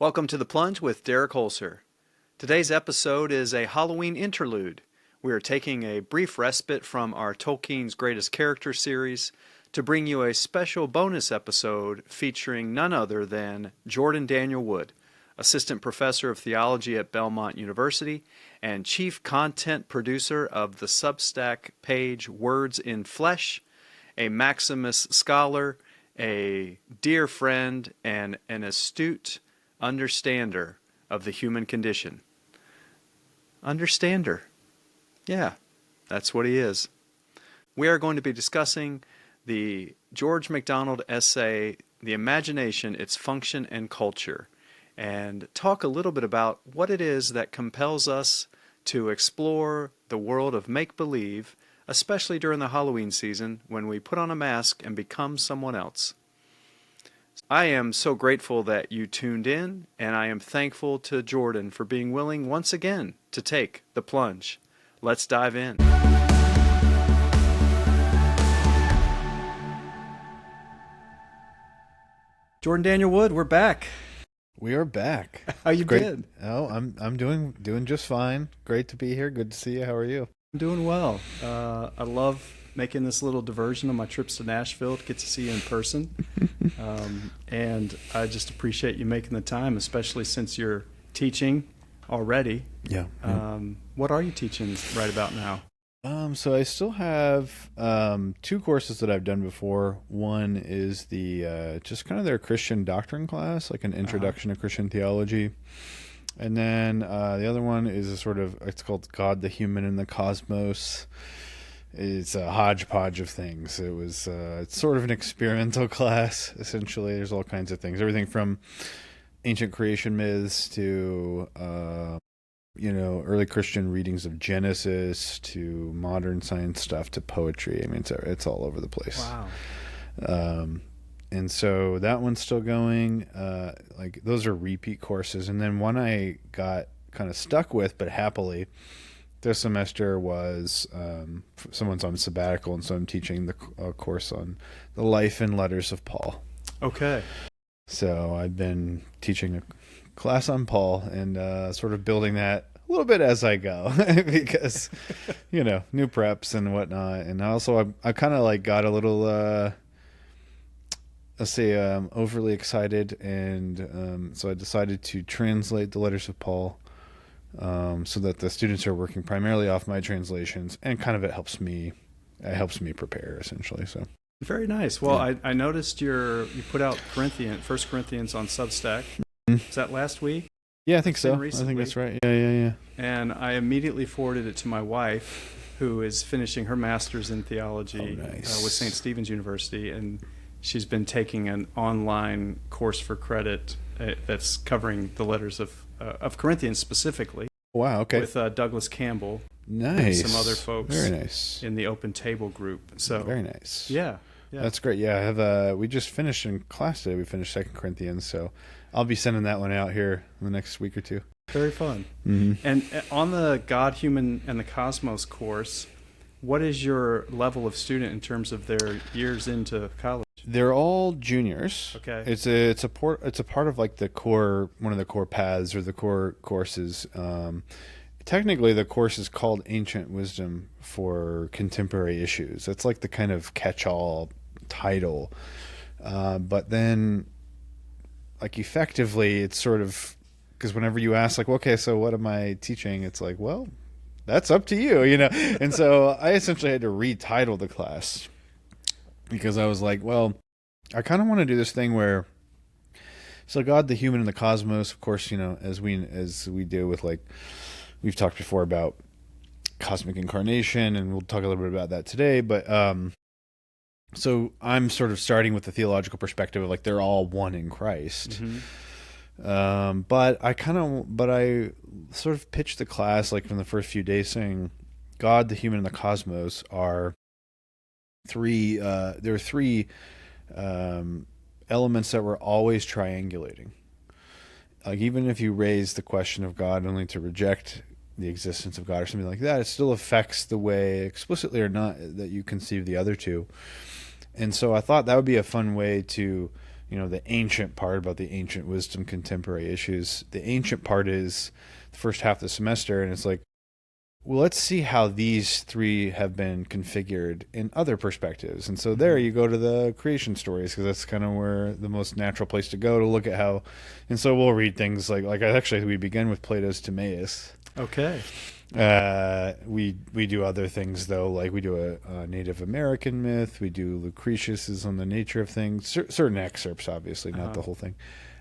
Welcome to The Plunge with Derek Holzer. Today's episode is a Halloween interlude. We are taking a brief respite from our Tolkien's Greatest Character series to bring you a special bonus episode featuring none other than Jordan Daniel Wood, Assistant Professor of Theology at Belmont University and Chief Content Producer of the Substack page Words in Flesh, a Maximus scholar, a dear friend, and an astute understander of the human condition. Understander. Yeah, that's what he is. We are going to be discussing the George MacDonald essay, The Imagination, Its Function and Culture, and talk a little bit about what it is that compels us to explore the world of make-believe, especially during the Halloween season when we put on a mask and become someone else. I am so grateful that you tuned in, and I am thankful to Jordan for being willing once again to take the plunge. Let's dive in. Jordan Daniel Wood, we're back. We are back. How you been? Oh, I'm doing just fine. Great to be here. Good to see you. How are you? I'm doing well. I love making this little diversion on my trips to Nashville to get to see you in person. And I just appreciate you making the time, especially since you're teaching already. Yeah. What are you teaching right about now? So I still have two courses that I've done before. One is the just kind of their Christian doctrine class, like an introduction to Christian theology. And then the other one is it's called God, the Human, and the Cosmos. It's a hodgepodge of things. It's sort of an experimental class, essentially. There's all kinds of things. Everything from ancient creation myths to, early Christian readings of Genesis to modern science stuff to poetry. I mean, it's all over the place. Wow. And so that one's still going. Those are repeat courses. And then one I got kind of stuck with, but happily, this semester was someone's on sabbatical, and so I'm teaching the course on the life and letters of Paul. Okay. So I've been teaching a class on Paul and sort of building that a little bit as I go because, new preps and whatnot. And also I kind of got a little, overly excited. And so I decided to translate the letters of Paul so that the students are working primarily off my translations, and kind of it helps me prepare essentially. So very nice. Well, yeah. I noticed you put out First Corinthians on Substack. Is that last week? Yeah, I think so. Recently. I think that's right. Yeah. And I immediately forwarded it to my wife, who is finishing her master's in theology with St. Stephen's University, and she's been taking an online course for credit that's covering the letters of Corinthians specifically. Wow, okay. With Douglas Campbell. Nice. And some other folks. Very nice. In the Open Table group. So very nice. Yeah. That's great. Yeah, I have we just finished in class today. We finished 2 Corinthians, so I'll be sending that one out here in the next week or two. Very fun. Mm-hmm. And on the God, Human, and the Cosmos course, what is your level of student in terms of their years into college? They're all juniors. Okay. It's a part of one of the core paths or the core courses. Technically, the course is called Ancient Wisdom for Contemporary Issues. That's like the kind of catch-all title. But then, effectively, it's sort of, because whenever you ask, okay, so what am I teaching? It's like, well, that's up to you, And so I essentially had to retitle the class because I was like, well, I kind of want to do this thing where, so God, the Human, and the Cosmos, of course, as we do with we've talked before about cosmic incarnation, and we'll talk a little bit about that today. But so I'm sort of starting with the theological perspective of they're all one in Christ. Mm-hmm. But I sort of pitched the class from the first few days saying, God, the Human, and the Cosmos are three. There are three elements that we're always triangulating. Even if you raise the question of God only to reject the existence of God or something like that, it still affects the way, explicitly or not, that you conceive the other two. And so I thought that would be a fun way to, the ancient part about the ancient wisdom, contemporary issues. The ancient part is the first half of the semester, and it's like, well, let's see how these three have been configured in other perspectives. And so there you go to the creation stories, because that's kind of where the most natural place to go to look at how. And so we'll read things like actually we begin with Plato's Timaeus. Okay. We do other things though, like we do a Native American myth. We do Lucretius's on the nature of things, certain excerpts, obviously, not the whole thing.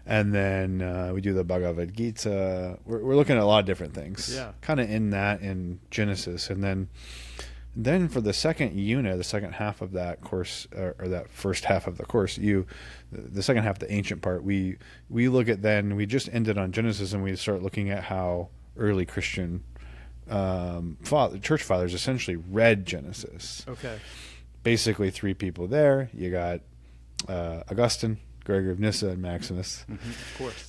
And then we do the Bhagavad Gita. We're looking at a lot of different things. Yeah. Kind of in Genesis. And then for the second unit, the second half of that course, or that first half of the course, the second half, the ancient part, we look at then, we just ended on Genesis, and we start looking at how early Christian church fathers essentially read Genesis. Okay. Basically three people there. You got Augustine, Gregory of Nyssa, and Maximus.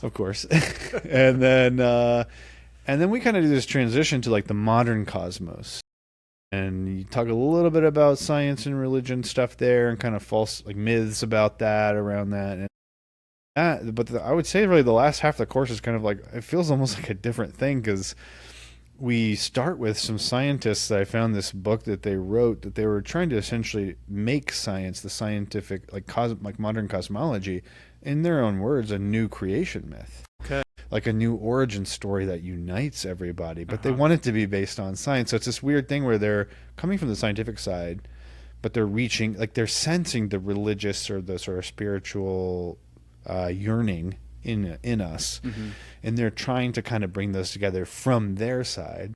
Of course. and then we kind of do this transition to like the modern cosmos, and you talk a little bit about science and religion stuff there, and kind of false like myths about that around that. And I would say really the last half of the course is kind of like, it feels almost like a different thing, because we start with some scientists. I found this book that they wrote that they were trying to essentially make science, the scientific, like modern cosmology, in their own words, a new creation myth. Okay. Like a new origin story that unites everybody, but they want it to be based on science. So it's this weird thing where they're coming from the scientific side, but they're reaching, like they're sensing the religious or the sort of spiritual yearning in us, and they're trying to kind of bring those together from their side.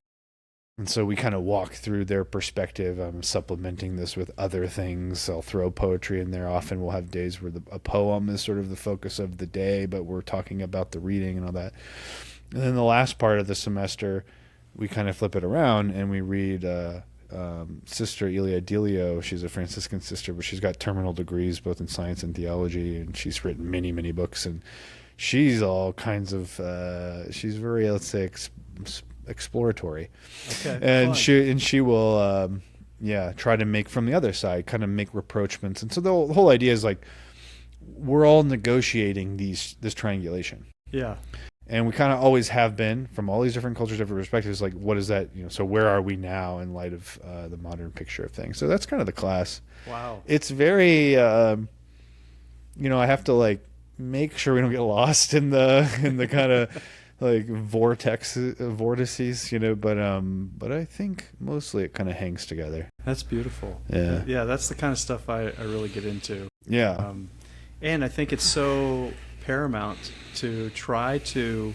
And so we kind of walk through their perspective. I'm supplementing this with other things. I'll throw poetry in there. Often we'll have days where a poem is sort of the focus of the day, but we're talking about the reading and all that. And then the last part of the semester, we kind of flip it around and we read Sister Elia Delio. She's a Franciscan sister, but she's got terminal degrees both in science and theology, and she's written many, many books, and she's all kinds of she's very, let's say, exploratory. Okay, and she will try to make from the other side, kind of make rapprochements. And so the whole idea is like we're all negotiating this triangulation. Yeah. And we kind of always have been, from all these different cultures, different perspectives. Like, what is that? So where are we now in light of the modern picture of things? So that's kind of the class. Wow. It's very, I have to like make sure we don't get lost in the kind of like vortices, but I think mostly it kind of hangs together. That's beautiful. Yeah. That's the kind of stuff I really get into. Yeah. And I think it's so paramount to try to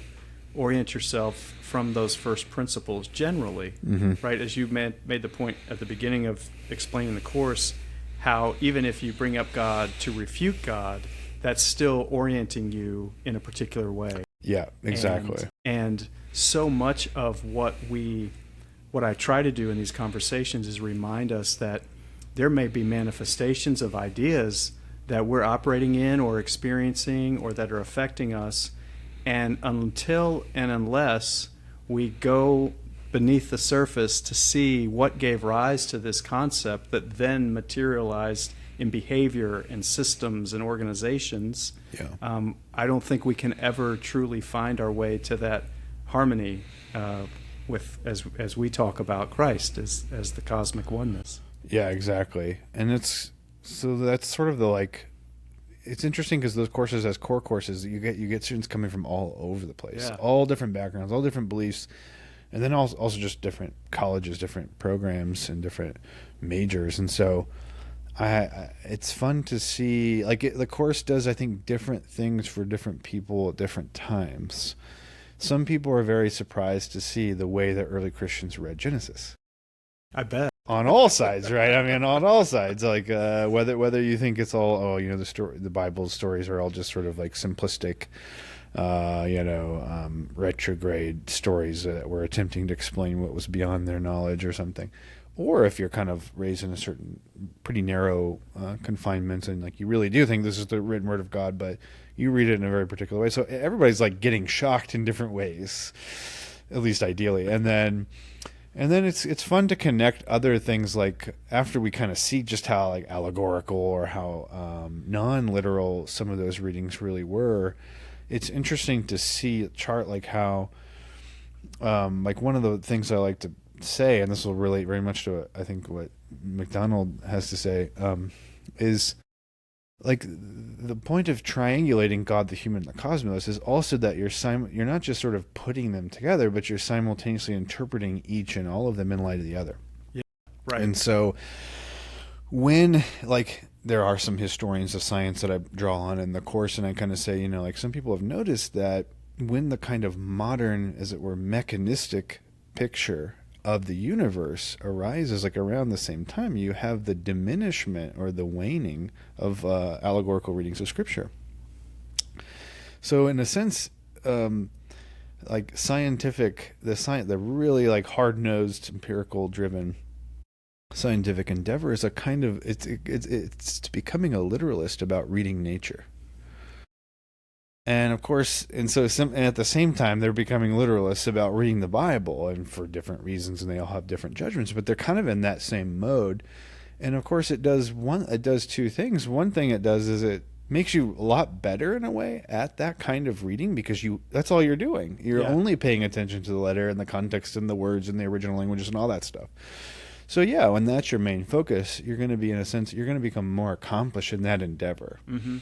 orient yourself from those first principles generally, right? As you made the point at the beginning of explaining the course, how even if you bring up God to refute God, that's still orienting you in a particular way. Yeah, exactly. And so much of what I try to do in these conversations is remind us that there may be manifestations of ideas that we're operating in or experiencing or that are affecting us, and until and unless we go beneath the surface to see what gave rise to this concept that then materialized in behavior and systems and organizations, I don't think we can ever truly find our way to that harmony as we talk about Christ as the cosmic oneness. Yeah, exactly. And that's sort of the like. It's interesting because those courses, as core courses, you get students coming from all over the place, all different backgrounds, all different beliefs, and then also just different colleges, different programs, and different majors. And so, it's fun to see. Like the course does, I think, different things for different people at different times. Some people are very surprised to see the way that early Christians read Genesis. I bet. On all sides, right? I mean, on all sides. Like whether you think it's all, the Bible's stories are all just sort of like simplistic, retrograde stories that were attempting to explain what was beyond their knowledge or something, or if you're kind of raised in a certain pretty narrow confinements and like you really do think this is the written word of God, but you read it in a very particular way. So everybody's like getting shocked in different ways, at least ideally, and then. And then it's fun to connect other things, like after we kind of see just how like allegorical or how non-literal some of those readings really were. It's interesting to see a chart like how like one of the things I like to say, and this will relate very much to I think what MacDonald has to say, is like the point of triangulating God, the human, and the cosmos is also that you're not just sort of putting them together, but you're simultaneously interpreting each and all of them in light of the other. Yeah, right. And so when, like, there are some historians of science that I draw on in the course, and I kind of say, like some people have noticed that when the kind of modern, as it were, mechanistic picture of the universe arises, like around the same time, you have the diminishment or the waning of allegorical readings of Scripture. So in a sense, like the really like hard-nosed, empirical-driven scientific endeavor is a kind of it's becoming a literalist about reading nature. And of course, and at the same time, they're becoming literalists about reading the Bible, and for different reasons, and they all have different judgments, but they're kind of in that same mode. And of course, it does two things. One thing it does is it makes you a lot better in a way at that kind of reading, because that's all you're doing. You're only paying attention to the letter and the context and the words and the original languages and all that stuff. So yeah, when that's your main focus, you're going to be, in a sense, you're going to become more accomplished in that endeavor. Mm-hmm.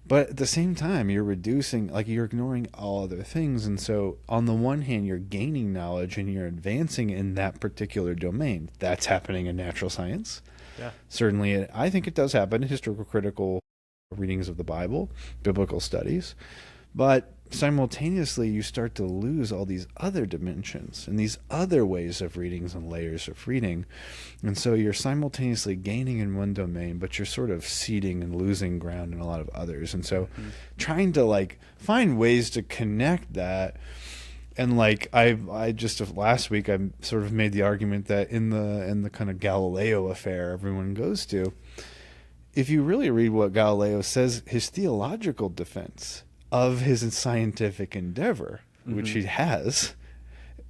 But at the same time, you're ignoring all other things. And so on the one hand, you're gaining knowledge and you're advancing in that particular domain. That's happening in natural science. Yeah. Certainly, I think it does happen in historical critical readings of the Bible, biblical studies. But simultaneously, you start to lose all these other dimensions and these other ways of readings and layers of reading. And so you're simultaneously gaining in one domain, but you're sort of ceding and losing ground in a lot of others. And so trying to like find ways to connect that. And like I just last week I sort of made the argument that in the kind of Galileo affair everyone goes to, if you really read what Galileo says, his theological defense of his scientific endeavor, which he has,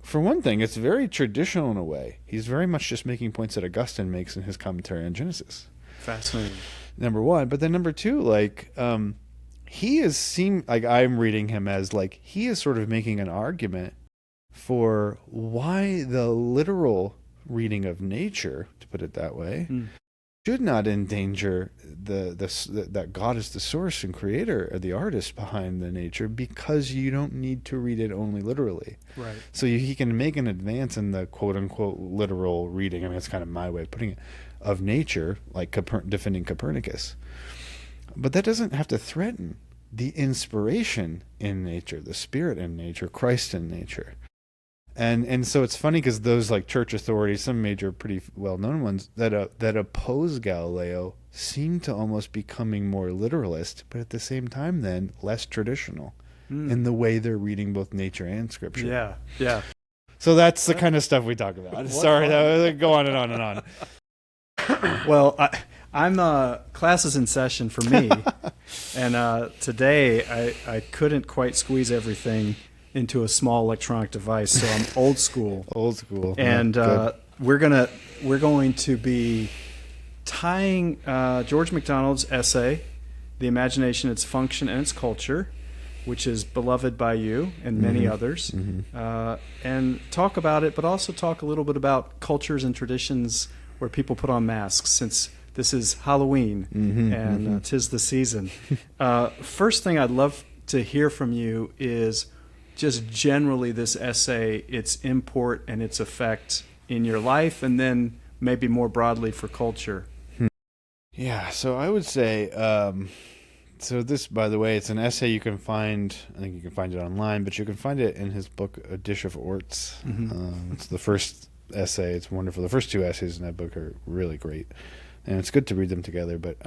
for one thing, it's very traditional in a way. He's very much just making points that Augustine makes in his commentary on Genesis. Fascinating. Number one. But then number two, like, he I'm reading him as like, he is sort of making an argument for why the literal reading of nature, to put it that way, should not endanger that God is the source and creator or the artist behind the nature, because you don't need to read it only literally. Right. So he can make an advance in the quote-unquote literal reading, I mean, that's kind of my way of putting it, of nature, like defending Copernicus. But that doesn't have to threaten the inspiration in nature, the spirit in nature, Christ in nature. And so it's funny because those like church authorities, some major pretty well-known ones that oppose Galileo, seem to almost becoming more literalist, but at the same time then less traditional in the way they're reading both nature and Scripture. Yeah, yeah. So that's the kind of stuff we talk about. Sorry, that was go on and on and on. Well, I'm class is in session for me, and today I couldn't quite squeeze everything into a small electronic device, so I'm old school. Old school. And we're going to be tying George MacDonald's essay, "The Imagination, Its Function, and Its Culture," which is beloved by you and many others, and talk about it, but also talk a little bit about cultures and traditions where people put on masks, since this is Halloween and 'tis the season. First thing I'd love to hear from you is just generally this essay, its import and its effect in your life, and then maybe more broadly for culture. Yeah, so I would say, so this, by the way, it's an essay you can find, I think you can find it online, but you can find it in his book, A Dish of Orts. It's the first essay. It's wonderful. The first two essays in that book are really great, and it's good to read them together. But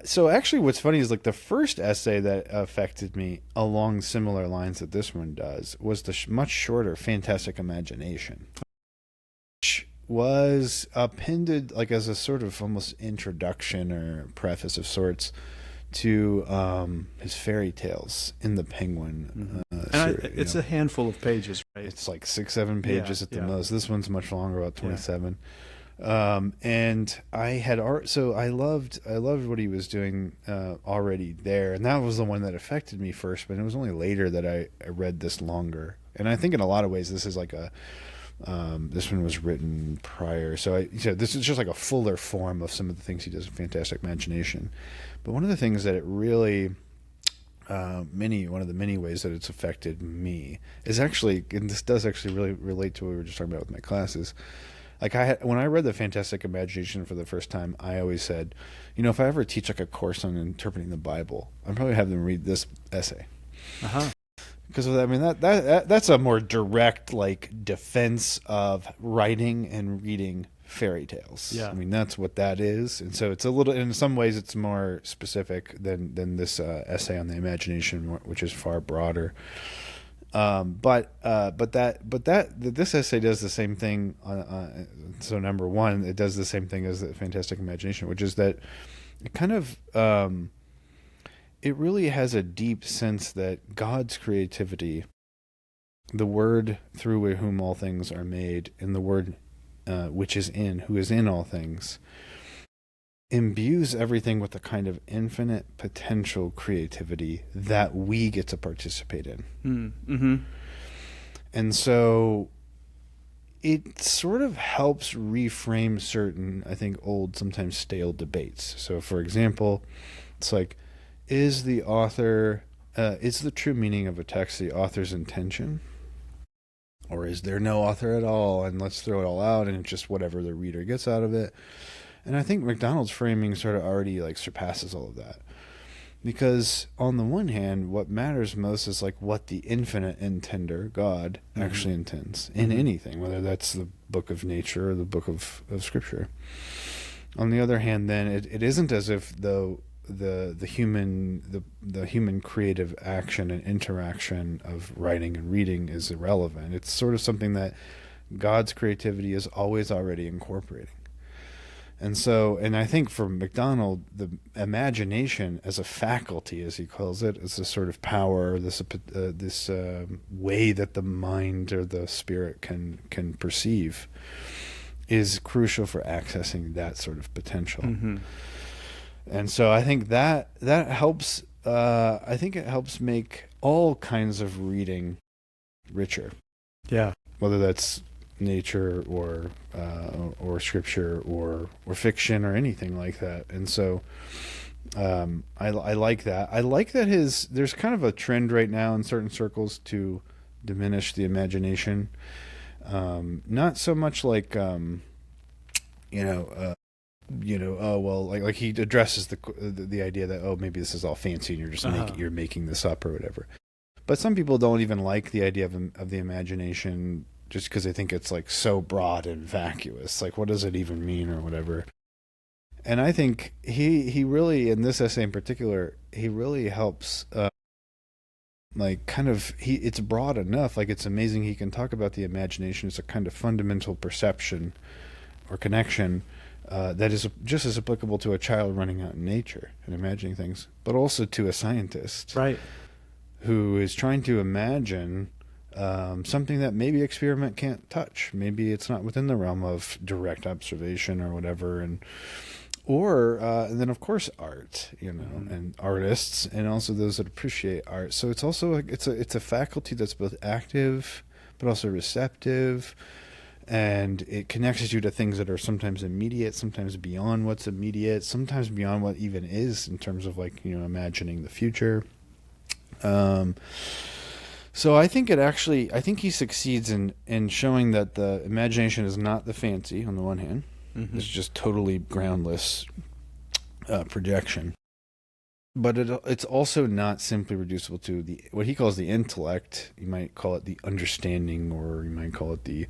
so actually what's funny is like the first essay that affected me along similar lines that this one does was the much shorter Fantastic Imagination, which was appended like as a sort of almost introduction or preface of sorts to his fairy tales in the Penguin. It's a handful of pages, right? It's like 6-7 pages at the most. This one's much longer, about 27. And I loved what he was doing already there, and that was the one that affected me first. But it was only later that I read this longer, and I think in a lot of ways this is like this one was written prior, so this is just like a fuller form of some of the things he does in Fantastic Imagination. But one of the things that it really one of the many ways that it's affected me is actually, and this does actually really relate to what we were just talking about with my classes. Like when I read the Fantastic Imagination for the first time, I always said, if I ever teach like a course on interpreting the Bible, I'd probably have them read this essay. Because that's a more direct like defense of writing and reading fairy tales. Yeah. That's what that is, and so it's a little. In some ways, it's more specific than this essay on the imagination, which is far broader. But this essay does the same thing. So number one, it does the same thing as the Fantastic Imagination, which is that it kind of it really has a deep sense that God's creativity, the Word through whom all things are made, and the Word who is in all things, imbues everything with a kind of infinite potential creativity that we get to participate in. Mm-hmm. And so it sort of helps reframe certain, I think, old, sometimes stale debates. So, for example, it's like, is the true meaning of a text the author's intention? Or is there no author at all, and let's throw it all out, and it's just whatever the reader gets out of it? And I think MacDonald's framing sort of already like surpasses all of that. Because on the one hand, what matters most is like what the infinite intender, God, actually intends in anything, whether that's the book of nature or the book of Scripture. On the other hand, then it isn't as if though the human creative action and interaction of writing and reading is irrelevant. It's sort of something that God's creativity is always already incorporating. And I think for MacDonald, the imagination as a faculty, as he calls it, as a sort of power, this way that the mind or the spirit can perceive, is crucial for accessing that sort of potential. Mm-hmm. And so I think that helps. I think it helps make all kinds of reading richer. Yeah, whether that's nature or scripture or fiction or anything like that. And so I like that. I like that there's kind of a trend right now in certain circles to diminish the imagination. Not so much like like he addresses the idea that maybe this is all fancy and you're just you're making this up or whatever. But some people don't even like the idea of the imagination just because they think it's like so broad and vacuous. Like, what does it even mean or whatever? And I think he really, in this essay in particular, he really helps. It's broad enough. Like, it's amazing he can talk about the imagination as a kind of fundamental perception or connection that is just as applicable to a child running out in nature and imagining things, but also to a scientist, right, who is trying to imagine something that maybe experiment can't touch. Maybe it's not within the realm of direct observation or whatever, and then of course art, and artists, and also those that appreciate art. So it's also like it's a faculty that's both active but also receptive, and it connects you to things that are sometimes immediate, sometimes beyond what's immediate, sometimes beyond what even is in terms of imagining the future. So I think he succeeds in showing that the imagination is not the fancy on the one hand. Mm-hmm. It's just totally groundless projection. But it's also not simply reducible to what he calls the intellect. You might call it the understanding, or you might call it the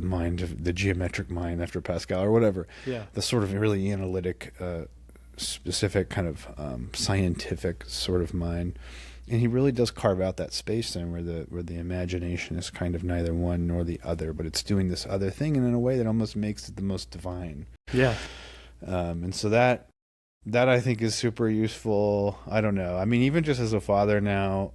mind, of the geometric mind after Pascal or whatever. Yeah. The sort of really analytic, specific kind of scientific sort of mind. And he really does carve out that space then where the imagination is kind of neither one nor the other, but it's doing this other thing, and in a way that almost makes it the most divine. Yeah. And so that That I think is super useful. I don't know. I mean, even just as a father now,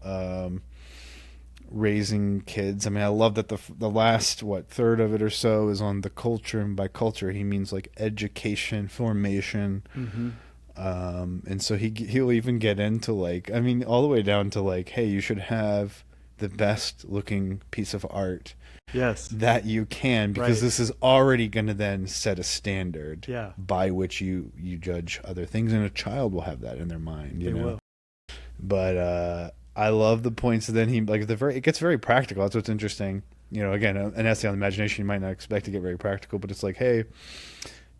raising kids. I mean, I love that the last third of it or so is on the culture, and by culture he means like education, formation. Mm-hmm. And so he'll even get into like, I mean, all the way down to like, hey, you should have the best looking piece of art. Yes. That you can, because this is already going to then set a standard by which you judge other things, and a child will have that in their mind, you know. Will. But I love the points that then he like it gets very practical. That's what's interesting. You know, again, an essay on imagination, you might not expect to get very practical, but it's like, hey,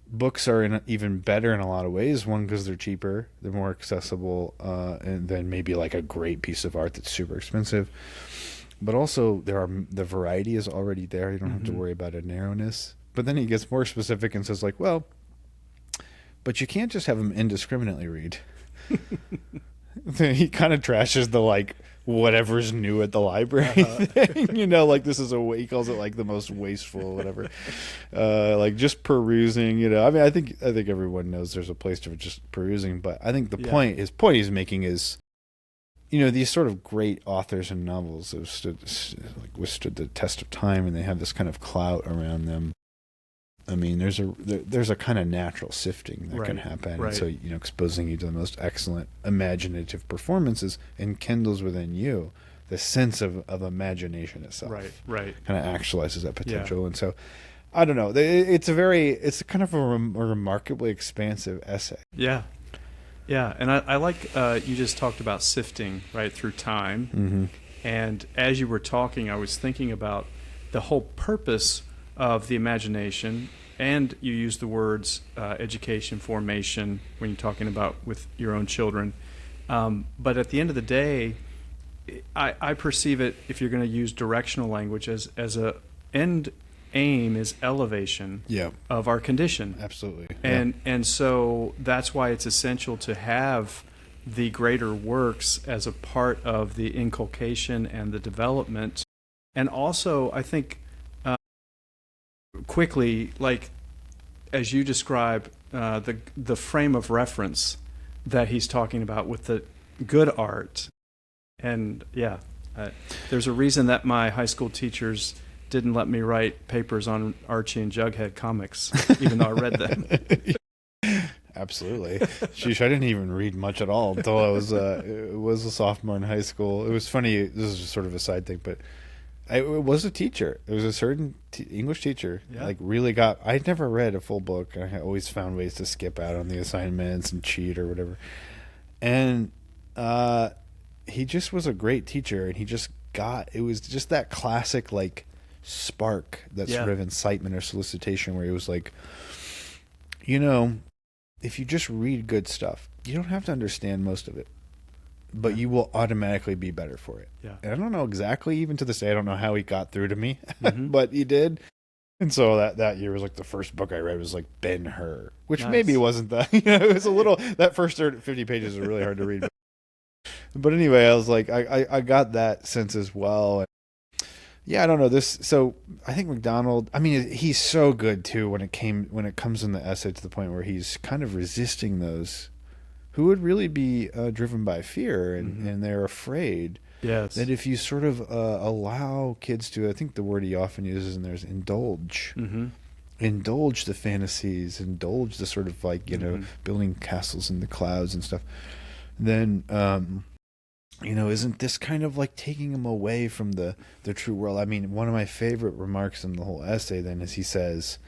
books are even better in a lot of ways. One, because they're cheaper, they're more accessible, and then maybe like a great piece of art that's super expensive. But also, the variety is already there. You don't have to worry about a narrowness. But then he gets more specific and says, like, well, but you can't just have them indiscriminately read. He kind of trashes the, like, whatever's new at the library thing. You know, like, this is he calls it, like, the most wasteful, whatever. Like, just perusing, you know. I mean, I think everyone knows there's a place for just perusing. But I think his point he's making is, you know, these sort of great authors and novels have withstood the test of time, and they have this kind of clout around them. I mean, there's a kind of natural sifting that can happen, and so, you know, exposing you to the most excellent imaginative performances enkindles within you the sense of imagination itself. Right. Kind of actualizes that potential, and so I don't know. It's kind of a remarkably expansive essay. Yeah. Yeah, and I like you just talked about sifting right through time, and as you were talking, I was thinking about the whole purpose of the imagination, and you used the words education, formation when you're talking about with your own children. But at the end of the day, I perceive it, if you're going to use directional language, as a end aim is elevation of our condition. Absolutely. And so that's why it's essential to have the greater works as a part of the inculcation and the development. And also, I think, quickly, like as you describe the frame of reference that he's talking about with the good art. And there's a reason that my high school teachers didn't let me write papers on Archie and Jughead comics, even though I read them. Absolutely. Sheesh, I didn't even read much at all until I was a sophomore in high school. It was funny. This is just sort of a side thing, but it was a teacher. It was a certain English teacher. Like, really I'd never read a full book. I always found ways to skip out on the assignments and cheat or whatever. And he just was a great teacher, and it was just that classic, like, spark, that sort of incitement or solicitation, where he was like, you know, if you just read good stuff, you don't have to understand most of it, but you will automatically be better for it. And I don't know exactly, even to this day, I don't know how he got through to me, but he did. And so that year was like the first book I read was like Ben-Hur, which maybe wasn't that, you know, it was a little, that first 50 pages was really hard to read. But anyway, I was like, I got that sense as well. Yeah, I don't know this. So I think MacDonald, I mean, he's so good too when it comes in the essay to the point where he's kind of resisting those who would really be driven by fear, and they're afraid. Yes. That if you sort of allow kids to, I think the word he often uses in there is indulge. Indulge the fantasies, indulge the sort of like, you know, building castles in the clouds and stuff. Then, you know, isn't this kind of like taking him away from the true world? I mean, one of my favorite remarks in the whole essay then is he says,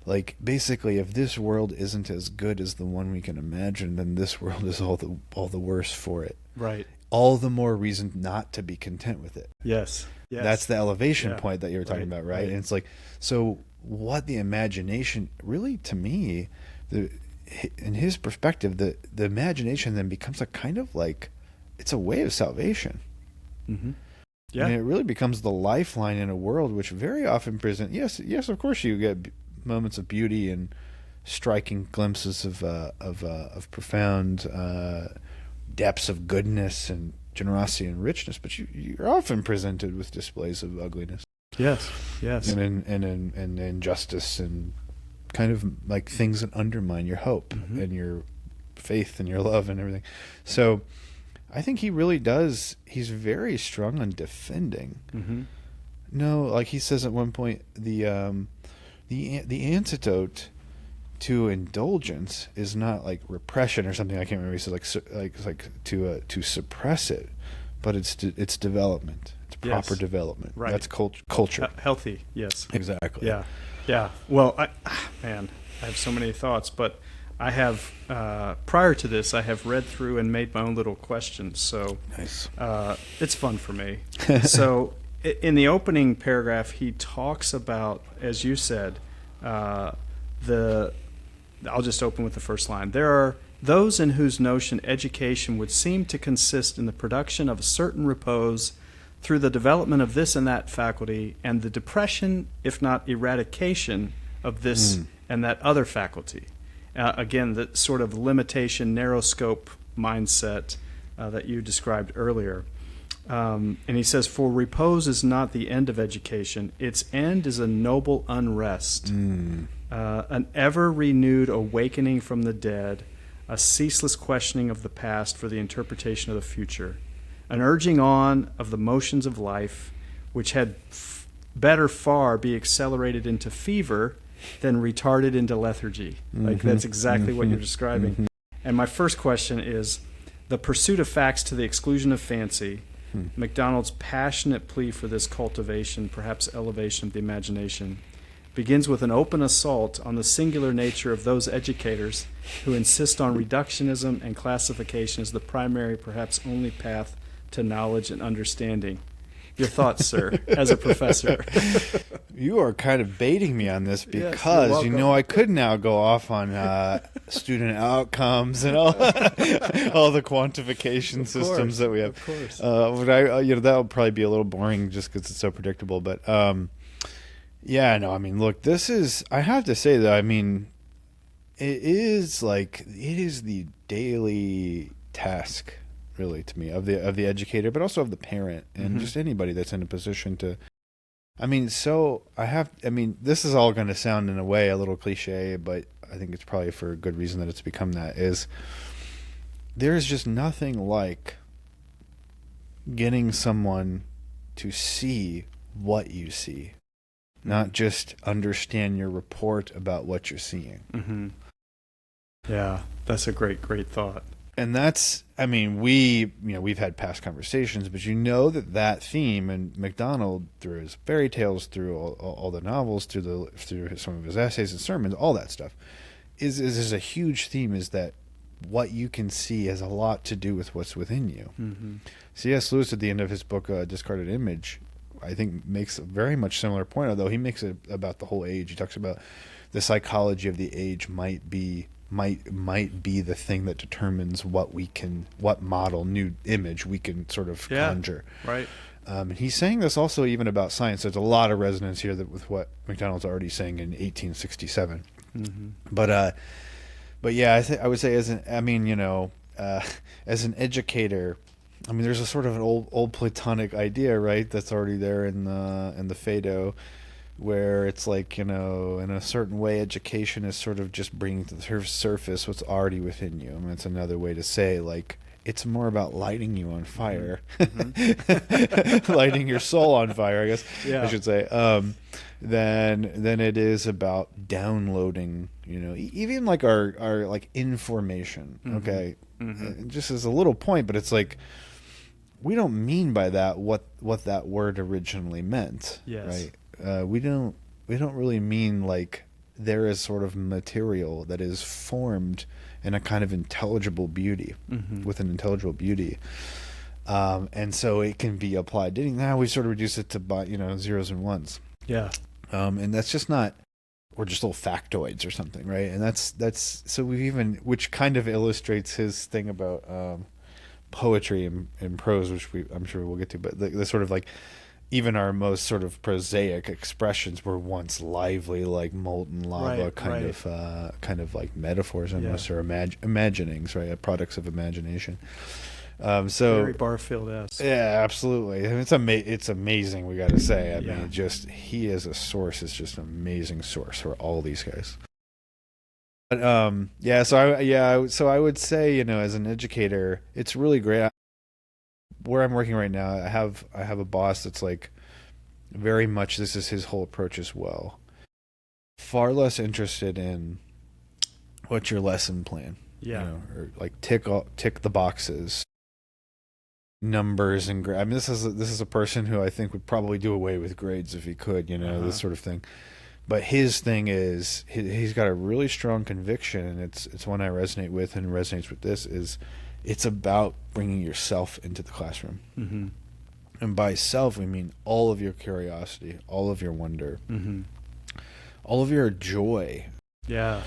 like, basically, if this world isn't as good as the one we can imagine, then this world is all the worse for it. Right. All the more reason not to be content with it. Yes. That's the elevation point that you were talking about, right? And it's like, so what the imagination, really, to me, in his perspective, the imagination then becomes a kind of like, it's a way of salvation. Yeah. And it really becomes the lifeline in a world which very often present. Yes, of course you get moments of beauty and striking glimpses of profound depths of goodness and generosity and richness, but you're often presented with displays of ugliness. Yes. And injustice and kind of like things that undermine your hope and your faith and your love and everything. So I think he really does. He's very strong on defending. Mm-hmm. No, like he says at one point, the antidote to indulgence is not like repression or something. I can't remember. He says like to suppress it, but it's development. It's proper development. Right. That's culture. Healthy. Yes. Exactly. Yeah. Yeah. Well, I have so many thoughts, but I have prior to this, I have read through and made my own little questions. So Nice. It's fun for me. So in the opening paragraph, he talks about, as you said, I'll just open with the first line. There are those in whose notion education would seem to consist in the production of a certain repose through the development of this and that faculty, and the depression, if not eradication, of this and that other faculty. Again, the sort of limitation, narrow scope mindset that you described earlier. And he says, for repose is not the end of education. Its end is a noble unrest, an ever-renewed awakening from the dead, a ceaseless questioning of the past for the interpretation of the future, an urging on of the motions of life, which had better far be accelerated into fever than retarded into lethargy. Like that's exactly what you're describing. And my first question is, the pursuit of facts to the exclusion of fancy, MacDonald's passionate plea for this cultivation, perhaps elevation of the imagination, begins with an open assault on the singular nature of those educators who insist on reductionism and classification as the primary, perhaps only path to knowledge and understanding. Your thoughts, sir, as a professor? You are kind of baiting me on this Yes, because, you're welcome. I could now go off on student outcomes and all the quantification systems that we have. Of course. But that'll probably be a little boring just because it's so predictable. But look, I have to say that, it is the daily task, really, to me, of the educator, but also of the parent and just anybody that's in a position to. This is all going to sound in a way a little cliche, but I think it's probably for a good reason that it's become that, is there is just nothing like getting someone to see what you see, not just understand your report about what you're seeing. Yeah, that's a great thought. And that's, we've had past conversations, but that theme, and MacDonald, through his fairy tales, through all the novels, through some of his essays and sermons, all that stuff, is a huge theme, is that what you can see has a lot to do with what's within you. C.S. Lewis, at the end of his book, Discarded Image, I think makes a very much similar point, although he makes it about the whole age. He talks about the psychology of the age might be the thing that determines what model, new image we can sort of conjure. Right. And he's saying this also even about science. There's a lot of resonance here with what MacDonald's already saying in 1867. But yeah, I would say as an educator, there's a sort of an old Platonic idea, right? That's already there in the Phaedo, where it's like, in a certain way, education is sort of just bringing to the surface what's already within you. It's another way to say, like, it's more about lighting you on fire, lighting your soul on fire, I guess I should say, than it is about downloading, even like our like information. Okay. Just as a little point, but it's like, we don't mean by that what that word originally meant. Yes. Right. We don't really mean like there is sort of material that is formed in a kind of intelligible beauty, with an intelligible beauty, and so it can be applied. Now we sort of reduce it to zeros and ones. Yeah. And that's just not, or just little factoids or something, right? And that's so which kind of illustrates his thing about poetry and prose, which I'm sure we'll get to, but the sort of like, even our most sort of prosaic expressions were once lively, like molten lava, kind of like metaphors almost, or imaginings, right? Products of imagination. So very Barfield-esque. Yeah, absolutely. It's amazing. We got to say. He is a source. It's just an amazing source for all these guys. But so I would say, as an educator, it's really great. Where I'm working right now, I have a boss that's like very much this is his whole approach as well. Far less interested in what's your lesson plan, or like tick the boxes, numbers and I mean, this is a person who I think would probably do away with grades if he could, this sort of thing. But his thing is he's got a really strong conviction, and it's one I resonate with, and resonates with this is it's about bringing yourself into the classroom. Mm-hmm. And by self, we mean all of your curiosity, all of your wonder, mm-hmm. all of your joy. Yeah.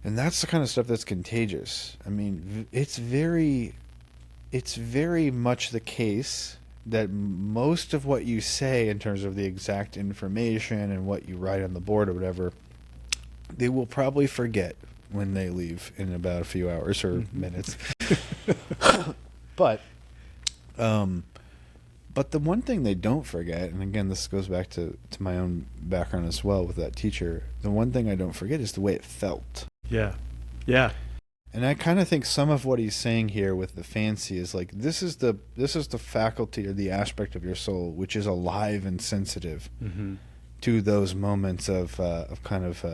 And that's the kind of stuff that's contagious. I mean, it's very much the case that most of what you say in terms of the exact information and what you write on the board or whatever, they will probably forget when they leave in about a few hours or minutes. But the one thing they don't forget, and again, this goes back to my own background as well with that teacher, the one thing I don't forget is the way it felt. Yeah. Yeah. And I kind of think some of what he's saying here with the fancy is like this is the faculty or the aspect of your soul which is alive and sensitive to those moments of kind of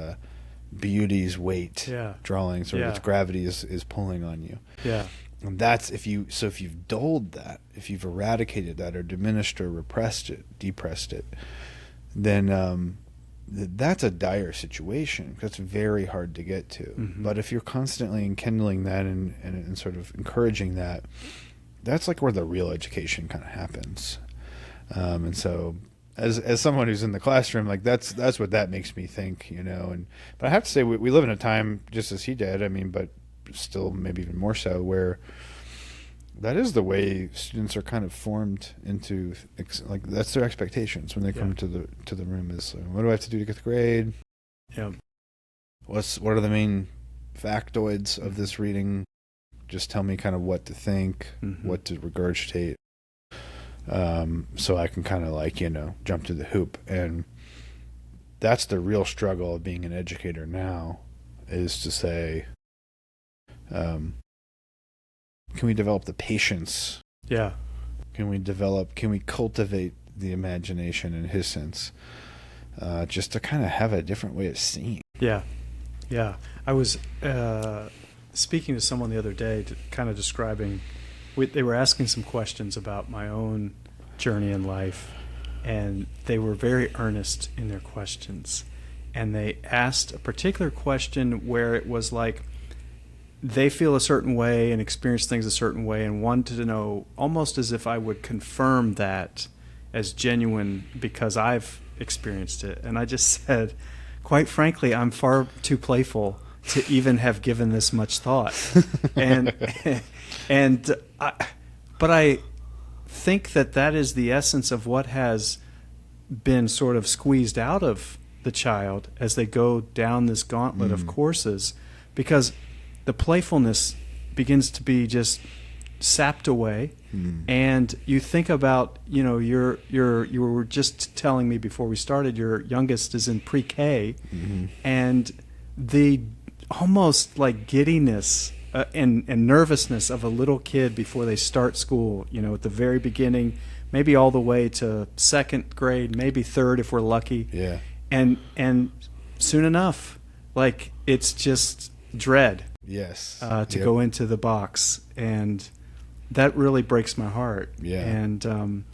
beauty's weight drawing, sort of its gravity is pulling on you. Yeah. And that's if you've dulled that, if you've eradicated that or diminished or repressed it, depressed it, then that's a dire situation because it's very hard to get to. Mm-hmm. But if you're constantly enkindling that and sort of encouraging that, that's like where the real education kind of happens. And so as someone who's in the classroom, like that's what that makes me think, but I have to say we live in a time just as he did, I mean, but still maybe even more so, where that is the way students are kind of formed into, like, that's their expectations when they come to the room is, what do I have to do to get the grade? Yeah. What are the main factoids of this reading? Just tell me kind of what to think, what to regurgitate, so I can kind of like, jump to the hoop. And that's the real struggle of being an educator now, is to say, can we develop the patience? Yeah. Can we cultivate the imagination in his sense, just to kind of have a different way of seeing? Yeah. Yeah. I was speaking to someone the other day, kind of describing, they were asking some questions about my own journey in life, and they were very earnest in their questions. And they asked a particular question where it was like, they feel a certain way and experience things a certain way, and wanted to know, almost as if I would confirm that as genuine because I've experienced it. And I just said, quite frankly, I'm far too playful to even have given this much thought. But I think that is the essence of what has been sort of squeezed out of the child as they go down this gauntlet of courses, because the playfulness begins to be just sapped away. And you think about, you were just telling me before we started, your youngest is in pre-K, and the almost like giddiness and nervousness of a little kid before they start school, at the very beginning, maybe all the way to second grade, maybe third if we're lucky. Yeah. And soon enough, like, it's just dread. Yes. To go into the box, and that really breaks my heart. Yeah. And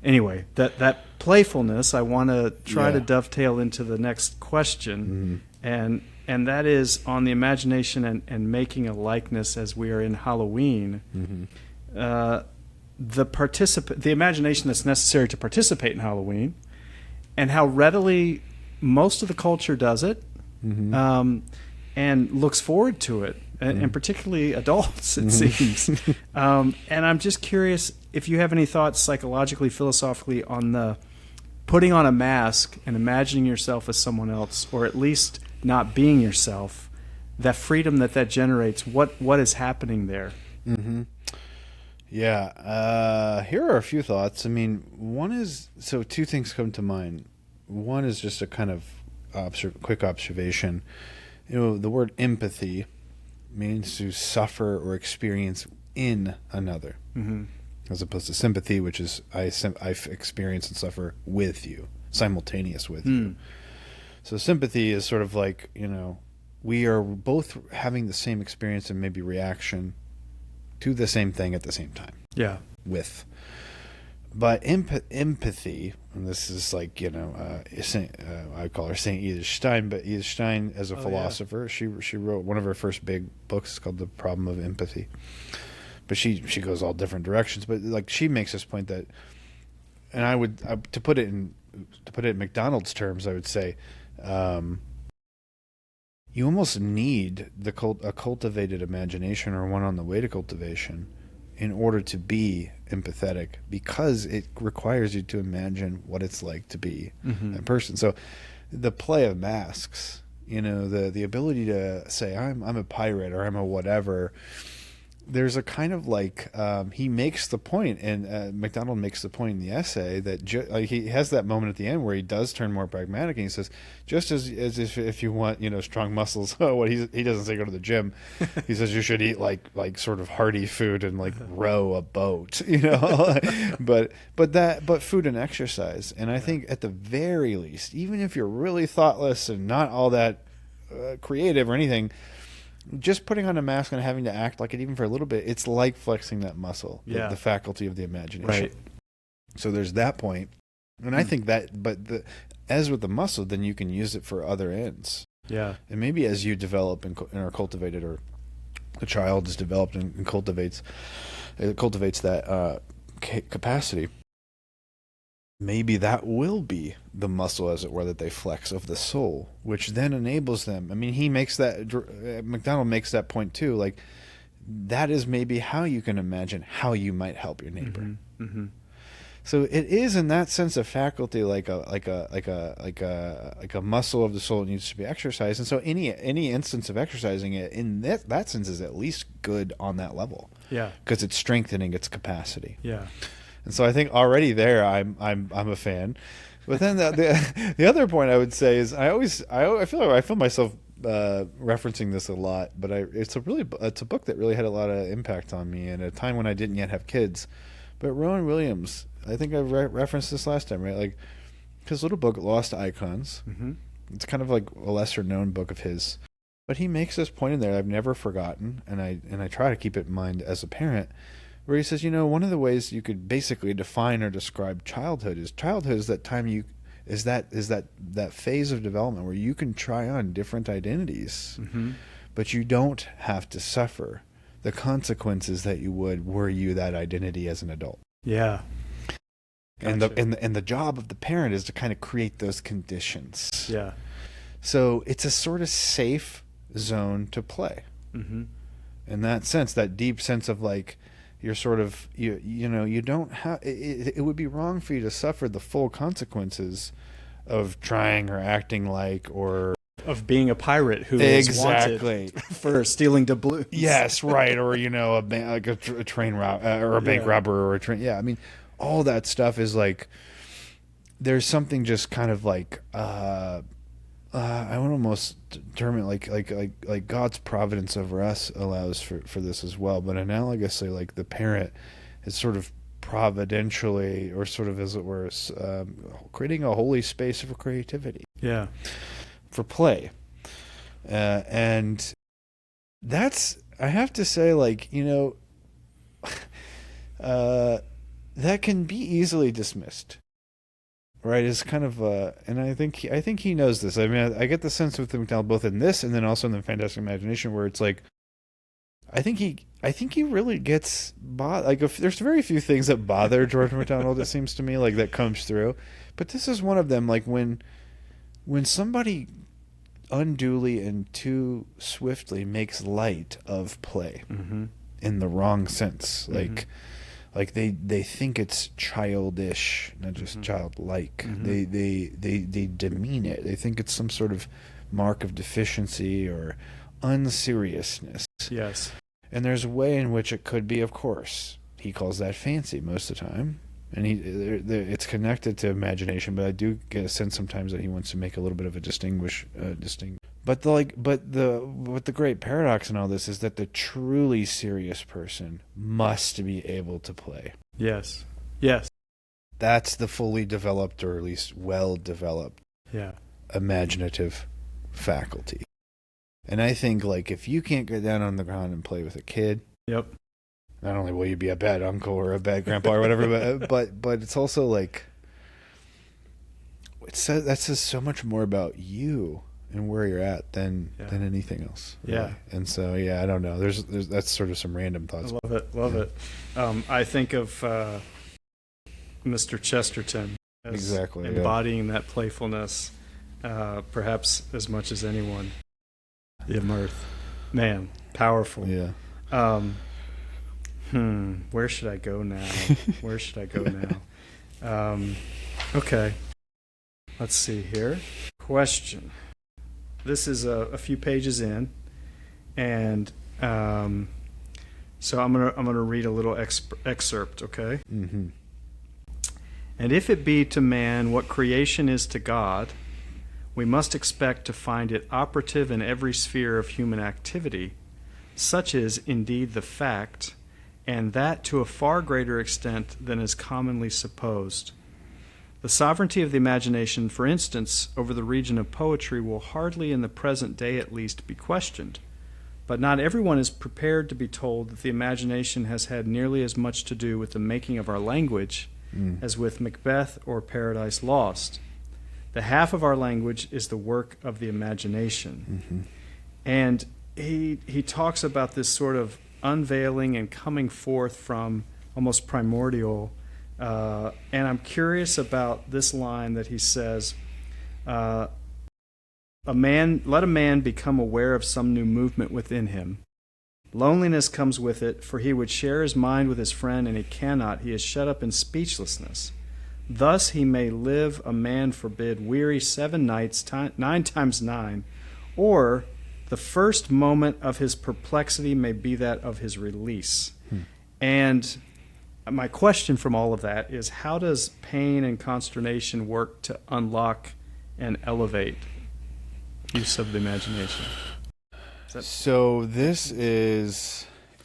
anyway, that playfulness, I want to try to dovetail into the next question, and that is on the imagination and making a likeness as we are in Halloween. The imagination that's necessary to participate in Halloween, and how readily most of the culture does it. And looks forward to it, and particularly adults, it seems. And I'm just curious if you have any thoughts psychologically, philosophically, on the putting on a mask and imagining yourself as someone else, or at least not being yourself, that freedom that generates, what is happening there? Yeah. Here are a few thoughts. I mean, one is, so two things come to mind. One is just a kind of quick observation, The word empathy means to suffer or experience in another, as opposed to sympathy, which is I experience and suffer with you, simultaneous with you. So sympathy is sort of like, we are both having the same experience and maybe reaction to the same thing at the same time. Yeah. But empathy, and this is like, I call her Saint Edith Stein, but Edith Stein, as a philosopher, she wrote one of her first big books called The Problem of Empathy. But she goes all different directions. But like she makes this point that, and to put it in MacDonald's terms, I would say, you almost need a cultivated imagination, or one on the way to cultivation, in order to be empathetic, because it requires you to imagine what it's like to be that person. So the play of masks, the ability to say I'm a pirate or I'm a whatever, there's a kind of like, he makes the point, and MacDonald makes the point in the essay that he has that moment at the end where he does turn more pragmatic, and he says, just as if you want strong muscles, he doesn't say go to the gym. He says you should eat like sort of hearty food and like row a boat, but food and exercise. And I think at the very least, even if you're really thoughtless and not all that creative or anything, just putting on a mask and having to act like it even for a little bit, it's like flexing that muscle, the faculty of the imagination. Right. So there's that point. And I think that, as with the muscle, then you can use it for other ends. Yeah. And maybe as you develop and are cultivated, or the child is developed and cultivates that capacity, maybe that will be the muscle, as it were, that they flex of the soul, which then enables them. I mean, MacDonald makes that point too. Like, that is maybe how you can imagine how you might help your neighbor. So it is, in that sense, a faculty, like a muscle of the soul that needs to be exercised. And so any instance of exercising it in that sense is at least good on that level. Yeah, because it's strengthening its capacity. Yeah. And so I think already there I'm a fan. But then the other point I would say is I feel myself referencing this a lot, but it's a book that really had a lot of impact on me at a time when I didn't yet have kids. But Rowan Williams, I think I referenced this last time, right? Like his little book Lost Icons. It's kind of like a lesser known book of his, but he makes this point in there I've never forgotten, and I try to keep it in mind as a parent, where he says, one of the ways you could basically define or describe childhood is that time is that phase of development where you can try on different identities, but you don't have to suffer the consequences that you would were you that identity as an adult. Yeah. Gotcha. And the job of the parent is to kind of create those conditions. Yeah. So it's a sort of safe zone to play. In that sense, that deep sense of like, you're sort of you don't have it would be wrong for you to suffer the full consequences of trying or acting like, or of being a pirate who is wanted for stealing doubloons. Yes, right. Or a train rob or a bank robber or a train. Yeah, I mean, all that stuff is like, there's something just kind of like I would almost term it like God's providence over us allows for this as well, but analogously, like the parent is sort of providentially, or sort of, as it were, creating a holy space for creativity. Yeah, for play, and that's, I have to say, like, that can be easily dismissed. Right, is kind of and I think he knows this. I mean, I get the sense with MacDonald both in this and then also in the Fantastic Imagination, where it's like, I think he really gets like, if there's very few things that bother George MacDonald, it seems to me, like, that comes through, but this is one of them. Like when somebody unduly and too swiftly makes light of play in the wrong sense, like they think it's childish, not just childlike. They demean it. They think it's some sort of mark of deficiency or unseriousness. Yes. And there's a way in which it could be, of course. He calls that fancy most of the time. And it's connected to imagination, but I do get a sense sometimes that he wants to make a little bit of a distinct But the great paradox in all this is that the truly serious person must be able to play. Yes. Yes. That's the fully developed, or at least well developed, Yeah. imaginative faculty. And I think, like, if you can't get down on the ground and play with a kid, Yep. not only will you be a bad uncle or a bad grandpa or whatever, but it's also like that says so much more about you and where you're at than anything else. Really. Yeah. And so I don't know. There's that's sort of some random thoughts. I love it. I think of Mr. Chesterton as exactly embodying that playfulness, perhaps as much as anyone. The mirth, man, powerful. Yeah. Where should I go now? Okay. Let's see here. Question. This is a few pages in, and so I'm gonna read a little excerpt. Okay. Mm-hmm. And if it be to man what creation is to God, we must expect to find it operative in every sphere of human activity. Such is indeed the fact, and that to a far greater extent than is commonly supposed. The sovereignty of the imagination, for instance, over the region of poetry will hardly in the present day at least be questioned. But not everyone is prepared to be told that the imagination has had nearly as much to do with the making of our language as with Macbeth or Paradise Lost. The half of our language is the work of the imagination. Mm-hmm. And he talks about this sort of unveiling and coming forth from almost primordial. And I'm curious about this line that he says, let a man become aware of some new movement within him. Loneliness comes with it, for he would share his mind with his friend, and he cannot. He is shut up in speechlessness. Thus he may live, a man forbid, weary 7 nights, 9 times 9, or the first moment of his perplexity may be that of his release. And my question from all of that is, how does pain and consternation work to unlock and elevate use of the imagination? So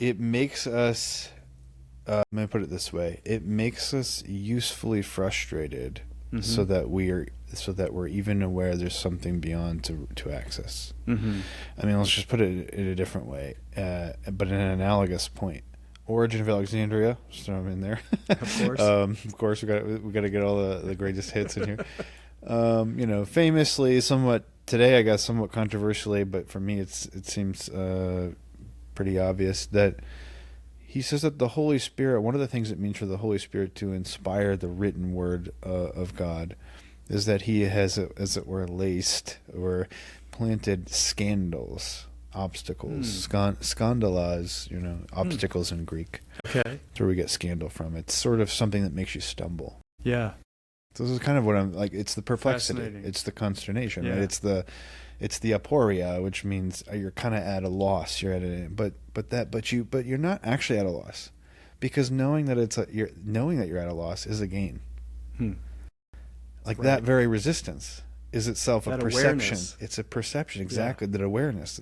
it makes us, let me put it this way, it makes us usefully frustrated so that we're even aware there's something beyond to access. Mm-hmm. I mean, let's just put it in a different way, but in an analogous point. Origin of Alexandria, just throw them in there. Of course, we got to get all the greatest hits in here. Famously, somewhat today, I guess, somewhat controversially, but for me, it seems pretty obvious that he says that the Holy Spirit, one of the things it means for the Holy Spirit to inspire the written word of God, is that he has, as it were, laced or planted scandals, obstacles, skandalas, obstacles in Greek. Okay. That's where we get scandal from. It's sort of something that makes you stumble. Yeah. So this is kind of what I'm like. It's the perplexity. It's the consternation. Right? It's the aporia, which means you're kind of at a loss. You're at a but you're not actually at a loss, because knowing that you're at a loss is a gain. Like that very resistance is itself a perception. Awareness. It's a perception, exactly, that awareness.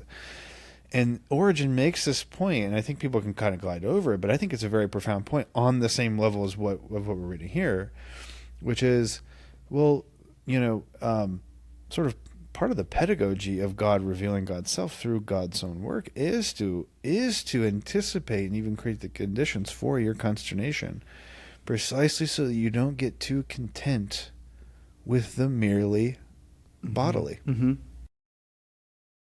And Origen makes this point, and I think people can kind of glide over it, but I think it's a very profound point on the same level as what we're reading here, which is, sort of part of the pedagogy of God revealing God's self through God's own work is to anticipate and even create the conditions for your consternation, precisely so that you don't get too content with the merely bodily. Mm-hmm.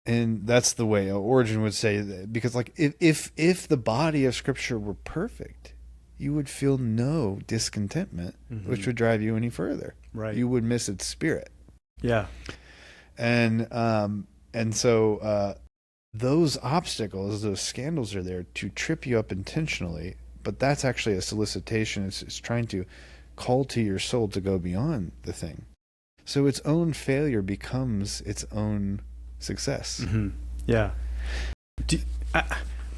And that's the way Origen would say that, because like if the body of Scripture were perfect, you would feel no discontentment, which would drive you any further. Right. You would miss its spirit. Yeah. And so those obstacles, those scandals are there to trip you up intentionally, but that's actually a solicitation. It's trying to call to your soul to go beyond the thing. So its own failure becomes its own success. Mm-hmm. Yeah.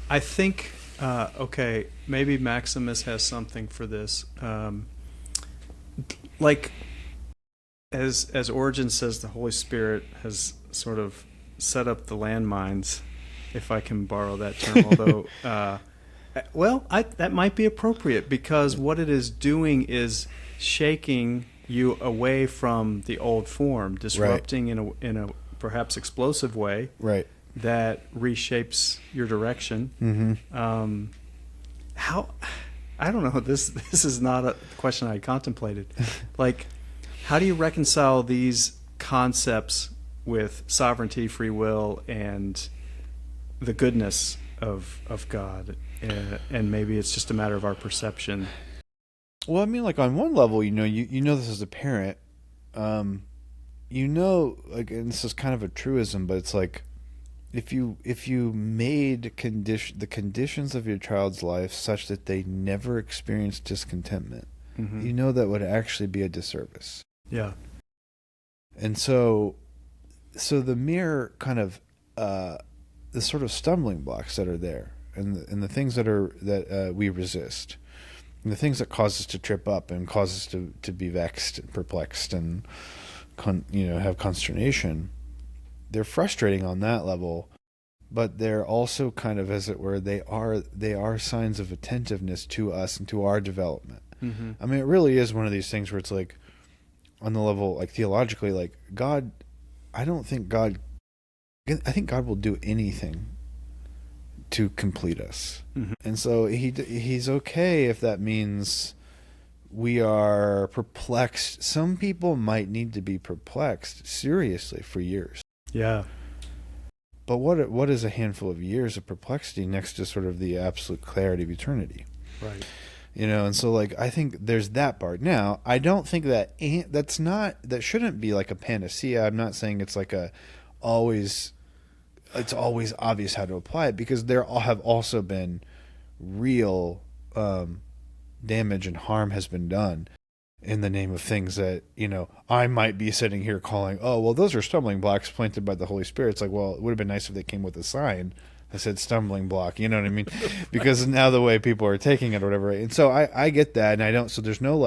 I think, maybe Maximus has something for this. As Origen says, the Holy Spirit has sort of set up the landmines, if I can borrow that term. Although, that might be appropriate, because what it is doing is shaking you away from the old form, disrupting in a perhaps explosive way, right, that reshapes your direction. Mm-hmm. How? I don't know. This is not a question I contemplated. Like, how do you reconcile these concepts with sovereignty, free will, and the goodness of God? And maybe it's just a matter of our perception. Well, I mean, like, on one level, you know this as a parent, like, and this is kind of a truism, but it's like, if you made the conditions of your child's life such that they never experience discontentment, Mm-hmm. that would actually be a disservice. Yeah. And so the mere kind of the sort of stumbling blocks that are there, and the things that we resist, and the things that cause us to trip up and cause us to be vexed and perplexed and have consternation, they're frustrating on that level, but they're also kind of, as it were, they are signs of attentiveness to us and to our development. Mm-hmm. I mean, it really is one of these things where it's like, on the level, like, theologically, like, God, I think God will do anything to complete us. Mm-hmm. And so he's okay if that means we are perplexed. Some people might need to be perplexed seriously for years. Yeah. But what is a handful of years of perplexity next to sort of the absolute clarity of eternity? Right. And so, like, I think there's that part. Now, I don't think that shouldn't be like a panacea. I'm not saying it's like it's always obvious how to apply it, because there have also been real damage and harm has been done in the name of things that, I might be sitting here calling, oh, well, those are stumbling blocks planted by the Holy Spirit. It's like, well, it would have been nice if they came with a sign that said stumbling block, you know what I mean? Because now the way people are taking it or whatever. And so I get that, and I don't, so there's no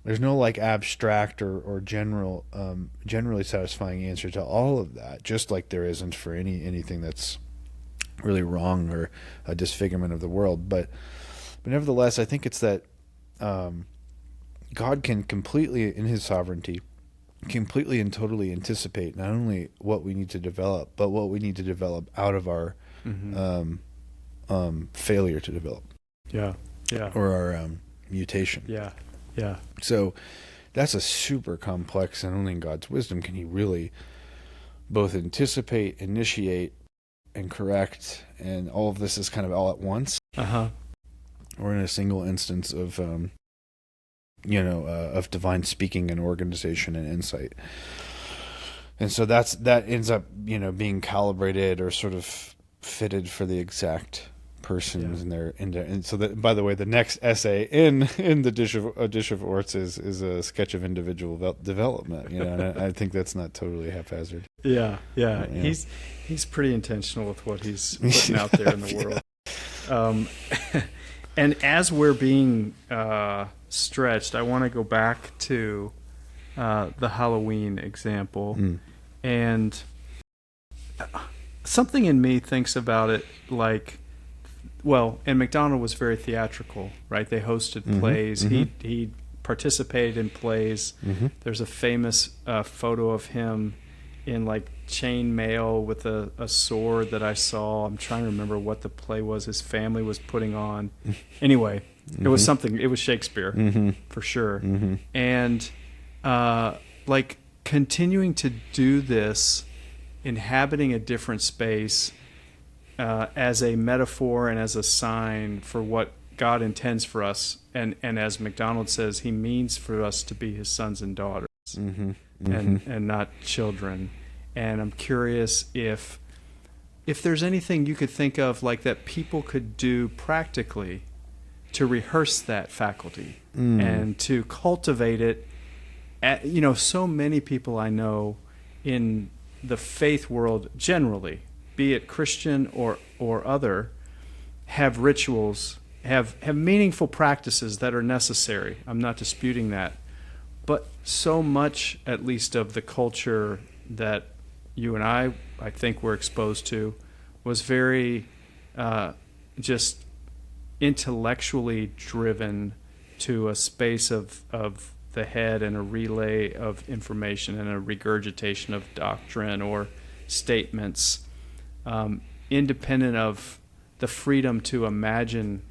abstract or generally satisfying answer to all of that, just like there isn't for anything that's really wrong or a disfigurement of the world. But nevertheless, I think it's that God can completely, in his sovereignty, completely and totally anticipate not only what we need to develop, but what we need to develop out of our failure to develop. Yeah. Yeah. Or our mutation. Yeah. Yeah. So that's a super complex, and only in God's wisdom can he really both anticipate, initiate, and correct, and all of this is kind of all at once. Uh-huh. Or in a single instance of of divine speaking and organization and insight. And so that ends up, being calibrated or sort of fitted for the exact persons and so that, by the way, the next essay in the dish of orts is a sketch of individual development, and I think that's not totally haphazard. Yeah. He's pretty intentional with what he's putting out there in the world. And as we're being stretched, I want to go back to the Halloween example. And something in me thinks about it like, well, and MacDonald was very theatrical, right? They hosted plays. He participated in plays. There's a famous photo of him in like chain mail with a sword that I saw. I'm trying to remember what the play was his family was putting on. Anyway, it was something. It was Shakespeare for sure. And like continuing to do this, inhabiting a different space as a metaphor and as a sign for what God intends for us, and as MacDonald says, he means for us to be his sons and daughters, and not children. And I'm curious if there's anything you could think of like that people could do practically to rehearse that faculty and to cultivate it. So many people I know in the faith world generally, be it Christian or other, have rituals, have meaningful practices that are necessary. I'm not disputing that. But so much, at least, of the culture that you and I I think we're exposed to, was very just intellectually driven to a space of the head and a relay of information and a regurgitation of doctrine or statements, independent of the freedom to imagine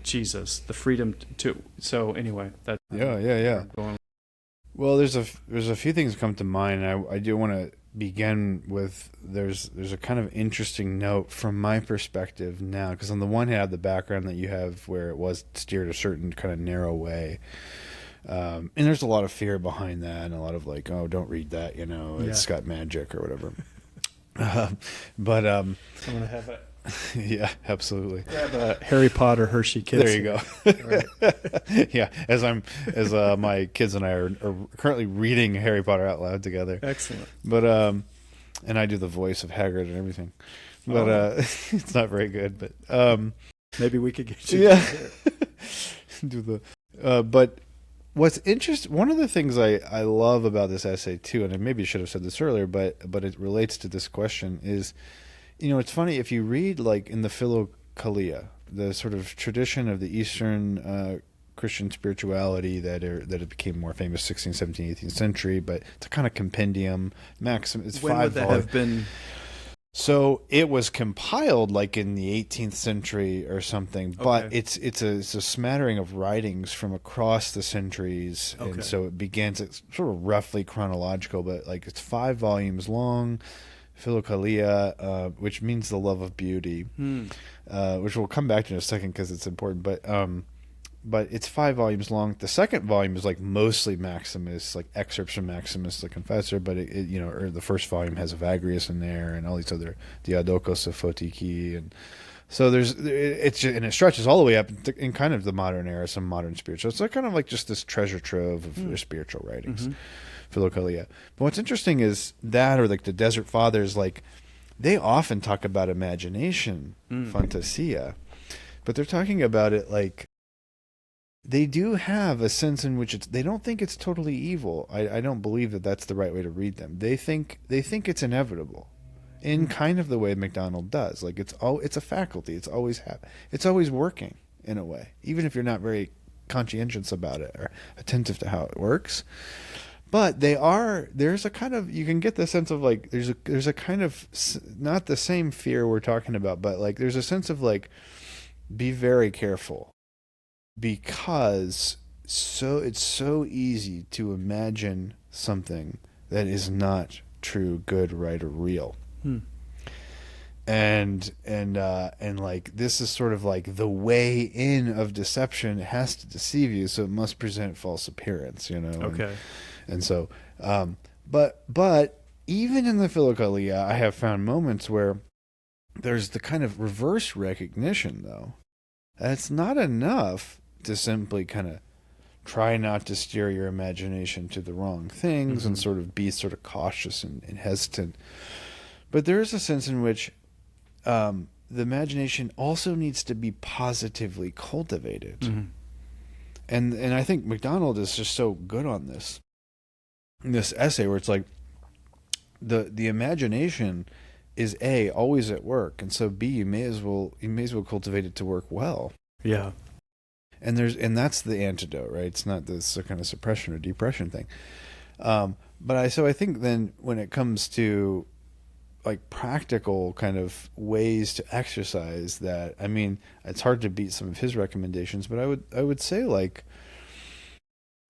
Jesus, the freedom to. So anyway, that's yeah. Well, there's a few things that come to mind. I do want to begin with there's a kind of interesting note from my perspective now, because on the one hand, the background that you have where it was steered a certain kind of narrow way, and there's a lot of fear behind that, and a lot of like, oh, don't read that, it's got magic or whatever. But I'm gonna have a yeah, absolutely. Grab a Harry Potter Hershey Kids. There you go. Right. Yeah, as my kids and I are currently reading Harry Potter out loud together. Excellent. But and I do the voice of Hagrid and everything. But it's not very good. But maybe we could get you. Yeah. Do the. But what's interesting? One of the things I love about this essay too, and I maybe should have said this earlier, but it relates to this question is. It's funny if you read like in the Philokalia, the sort of tradition of the Eastern Christian spirituality that it became more famous 16th, 17th, 18th century, but it's a kind of compendium. Maximus, it's when 5 would that have been? So it was compiled like in the 18th century or something, but it's a smattering of writings from across the centuries, and so it begins. It's sort of roughly chronological, but like it's 5 volumes long. Philokalia, which means the love of beauty, which we'll come back to in a second because it's important. But it's 5 volumes long. The second volume is like mostly Maximus, like excerpts from Maximus the Confessor. But or the first volume has Evagrius in there and all these other Diadocos of Photiki, and so it stretches all the way up in kind of the modern era, some modern spiritual. So it's kind of like just this treasure trove of spiritual writings. Philokalia. But what's interesting is that, or like the Desert Fathers, like they often talk about imagination, fantasia, but they're talking about it like they do have a sense in which they don't think it's totally evil. I don't believe that that's the right way to read them. They think it's inevitable, in kind of the way MacDonald does. Like it's a faculty. It's always working in a way, even if you're not very conscientious about it or attentive to how it works. But there's a kind of, you can get the sense of like, there's a kind of, not the same fear we're talking about, but like there's a sense of like, be very careful, because it's so easy to imagine something that is not true, good, right, or real. And like this is sort of like the way in of deception. It has to deceive you, so it must present false appearance, Okay. And so, but even in the Philokalia, I have found moments where there's the kind of reverse recognition, though. That's not enough to simply kind of try not to steer your imagination to the wrong things and sort of be sort of cautious and hesitant. But there is a sense in which the imagination also needs to be positively cultivated. And I think MacDonald is just so good on this. In this essay where it's like the imagination is always at work, and so B, you may as well cultivate it to work well. Yeah. And that's the antidote, right? It's not this kind of suppression or depression thing. But I think then when it comes to like practical kind of ways to exercise that, I mean, it's hard to beat some of his recommendations, but I would say like,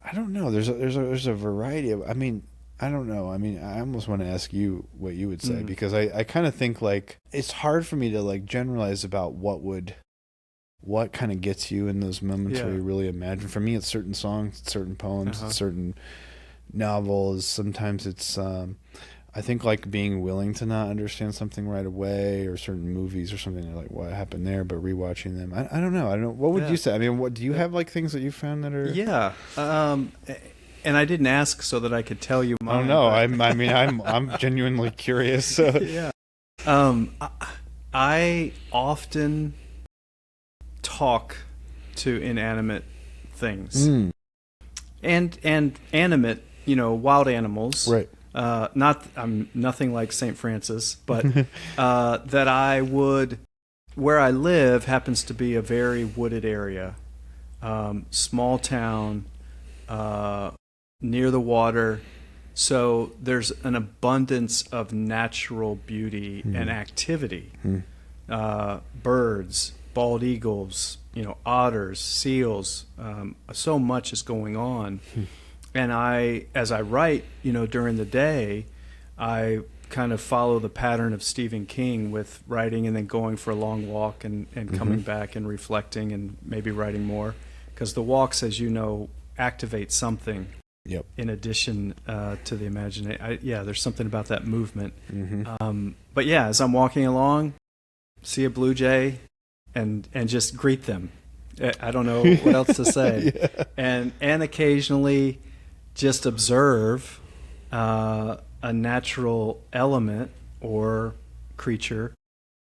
I don't know. There's a variety of. I mean, I don't know. I mean, I almost want to ask you what you would say, because I kind of think like it's hard for me to like generalize about what kind of gets you in those moments where you really imagine. For me, it's certain songs, it's certain poems, it's certain novels. Sometimes it's I think like being willing to not understand something right away, or certain movies or something, like what happened there, but rewatching them. I don't know. What would you say? I mean, what do you have like things that you found that are? Yeah. And I didn't ask so that I could tell you mine. Oh no, I'm genuinely curious. So. Yeah. I often talk to inanimate things. And animate, wild animals. Right. I'm nothing like St. Francis, but that I would, where I live happens to be a very wooded area, small town, near the water. So there's an abundance of natural beauty and activity. Birds, bald eagles, otters, seals. So much is going on. And as I write, during the day, I kind of follow the pattern of Stephen King with writing and then going for a long walk and coming back and reflecting and maybe writing more. Because the walks, as you know, activate something. Yep. In addition to the imagination. There's something about that movement. But yeah, as I'm walking along, see a blue jay and just greet them. I don't know what else to say. Yeah. And occasionally just observe a natural element or creature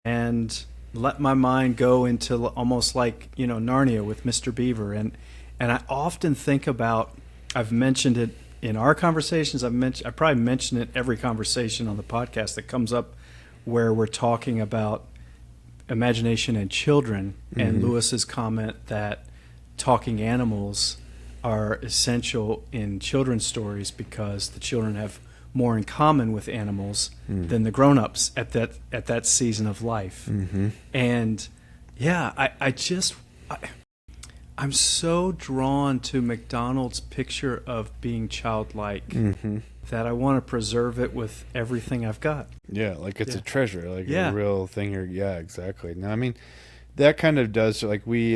and let my mind go into almost like, Narnia with Mr. Beaver. And I often think about, I've mentioned it in our conversations. I probably mention it every conversation on the podcast that comes up where we're talking about imagination and children, and Lewis's comment that talking animals are essential in children's stories because the children have more in common with animals than the grown-ups at that season of life. And yeah, I'm so drawn to MacDonald's picture of being childlike that I want to preserve it with everything I've got. Yeah, like it's a treasure, like a real thing. Exactly. Now, I mean, that kind of does, like we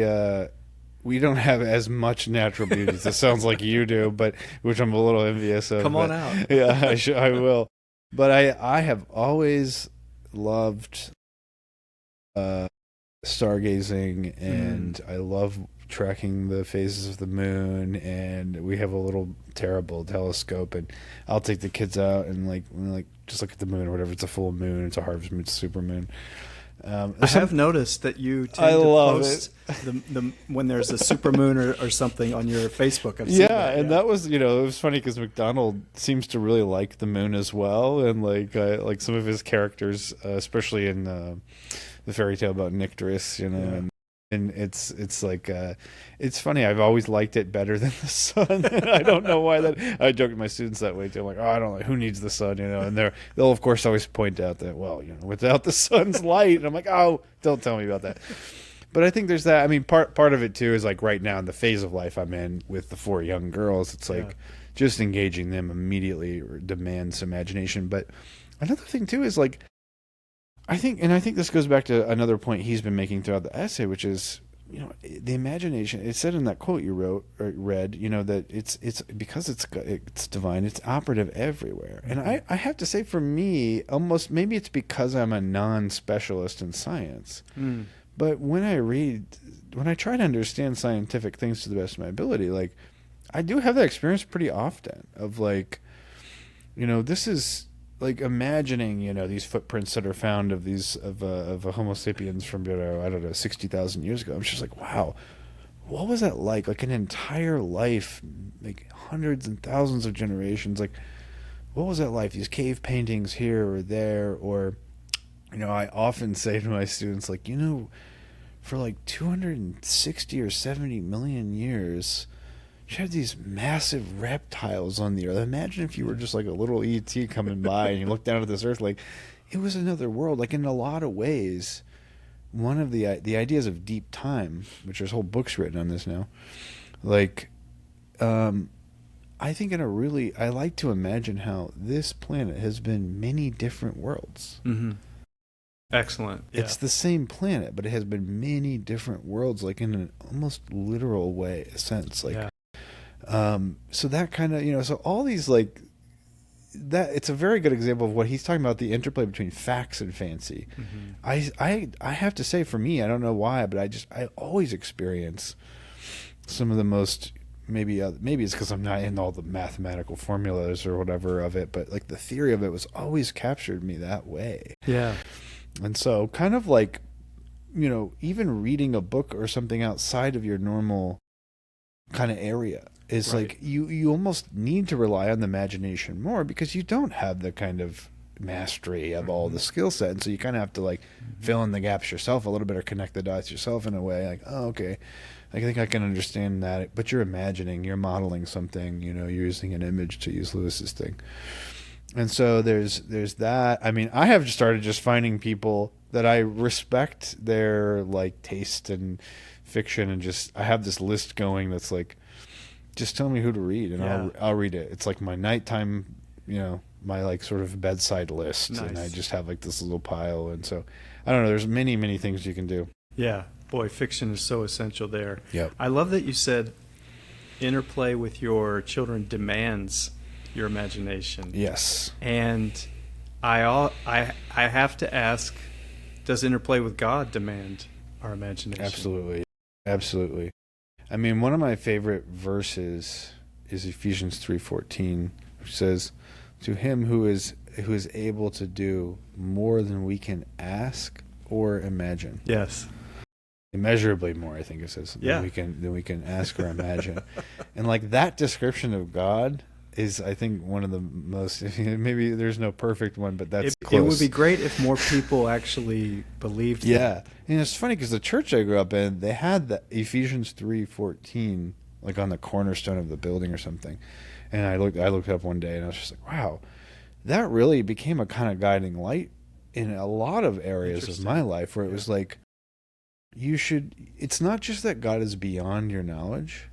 don't have as much natural beauty as it sounds like you do, but which I'm a little envious of. Come on out. Yeah, I will. But I have always loved stargazing, and I love tracking the phases of the moon, and we have a little terrible telescope, and I'll take the kids out and like just look at the moon or whatever. It's a full moon, it's a harvest moon, it's a super moon. I have noticed that you tend to post the when there's a supermoon or something on your Facebook. I've seen that, and that was, it was funny because MacDonald seems to really like the moon as well, and like some of his characters, especially in the fairy tale about Nycteris, and it's like it's funny. I've always liked it better than the sun. I don't know why that. I joke with my students that way too. I'm like, I don't know who needs the sun, and they'll of course always point out that, well, without the sun's light. And I'm like, don't tell me about that. But I think there's that. I mean, part of it too is like right now in the phase of life I'm in with the 4 young girls, it's like just engaging them immediately demands imagination. But another thing too is like, I think this goes back to another point he's been making throughout the essay, which is, the imagination. It said in that quote you read, that it's because it's divine, it's operative everywhere. And I have to say, for me, almost maybe it's because I'm a non-specialist in science, but when I try to understand scientific things to the best of my ability, like I do have that experience pretty often of like, this is. Like imagining, these footprints that are found of a Homo sapiens from, 60,000 years ago. I'm just like, wow, what was that like? Like an entire life, like hundreds and thousands of generations. Like, what was that like? These cave paintings here or there, or, I often say to my students, like, for like 260 or 70 million years. You have these massive reptiles on the earth. Imagine if you were just like a little ET coming by and you look down at this earth, like it was another world. Like in a lot of ways, one of the ideas of deep time, which there's whole books written on this now, like I think I like to imagine how this planet has been many different worlds. Excellent. Yeah. It's the same planet, but it has been many different worlds, like in an almost literal way, a sense. Like so that kind of, so all these like that, it's a very good example of what he's talking about, the interplay between facts and fancy. I have to say, for me, I don't know why, but I always experience some of the most, maybe it's because I'm not in all the mathematical formulas or whatever of it, but like the theory of it was always captured me that way. Yeah. And so kind of like, even reading a book or something outside of your normal kind of area, is Right. like you almost need to rely on the imagination more because you don't have the kind of mastery of all the skill set, and so you kind of have to like fill in the gaps yourself a little bit or connect the dots yourself in a way like, oh, okay, I think I can understand that, but you're imagining, you're modeling something, you're using an image, to use Lewis's thing. And so there's that. I mean, I have started just finding people that I respect their like taste and fiction, and just I have this list going that's like, just tell me who to read and I'll read it. It's like my nighttime, my like sort of bedside list. Nice. And I just have like this little pile. And so I don't know, there's many things you can do. Yeah. Boy, fiction is so essential there. Yep. I love that you said interplay with your children demands your imagination. Yes. And I have to ask, does interplay with God demand our imagination? Absolutely. I mean, one of my favorite verses is Ephesians 3:14, which says, "To him who is able to do more than we can ask or imagine." Yes. Immeasurably more, I think it says, than we can ask or imagine. And like that description of God is, I think, one of the most, maybe there's no perfect one, but that's close. It would be great if more people actually believed that. Yeah. And it's funny because the church I grew up in, they had the Ephesians 3:14 like on the cornerstone of the building or something. And I looked up one day and I was just like, wow, that really became a kind of guiding light in a lot of areas of my life, where it was like, it's not just that God is beyond your knowledge.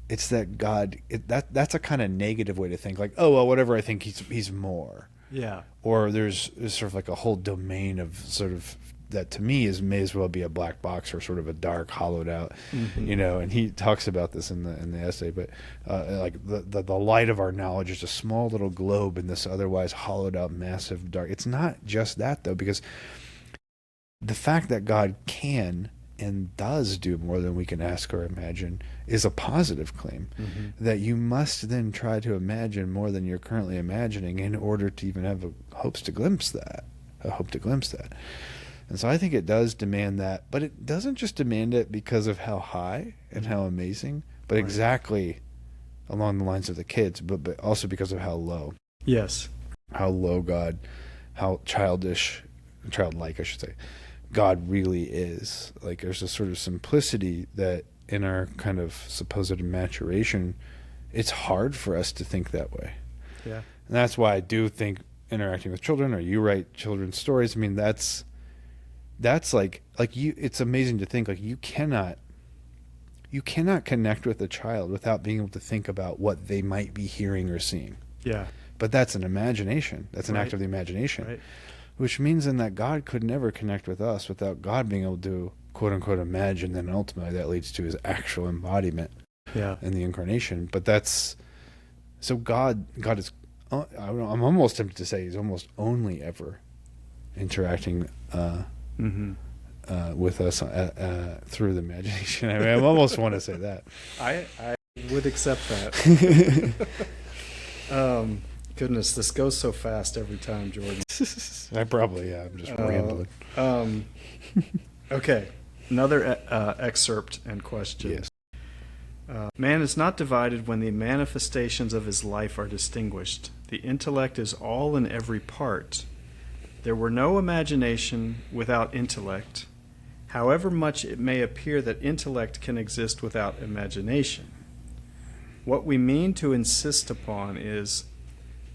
It's that God, that's a kind of negative way to think, like, oh, well, whatever I think, he's more. Yeah. Or there's sort of like a whole domain of sort of that to me may as well be a black box or sort of a dark, hollowed out, and he talks about this in the essay, but like the light of our knowledge is a small little globe in this otherwise hollowed out, massive dark. It's not just that, though, because the fact that God can and does do more than we can ask or imagine is a positive claim, that you must then try to imagine more than you're currently imagining in order to even have a hope to glimpse that. And so I think it does demand that, but it doesn't just demand it because of how high and how amazing, but exactly along the lines of the kids, but also because of how low. Yes. How low God, how childlike, I should say, God really is. Like, there's a sort of simplicity that in our kind of supposed maturation, it's hard for us to think that way. Yeah. And that's why I do think interacting with children, or you write children's stories, I mean, that's like you, it's amazing to think like you cannot connect with a child without being able to think about what they might be hearing or seeing. Yeah. But that's an imagination. That's an act of the imagination. Right. Which means then that God could never connect with us without God being able to quote unquote imagine, then ultimately that leads to his actual embodiment in the incarnation. But that's so God is, I'm almost tempted to say he's almost only ever interacting with us through the imagination. I mean, I almost want to say that. I would accept that. Goodness, this goes so fast every time, Jordan. I'm just rambling. Okay, another excerpt and question. Yes. Man is not divided when the manifestations of his life are distinguished. The intellect is all in every part. There were no imagination without intellect, however much it may appear that intellect can exist without imagination. What we mean to insist upon is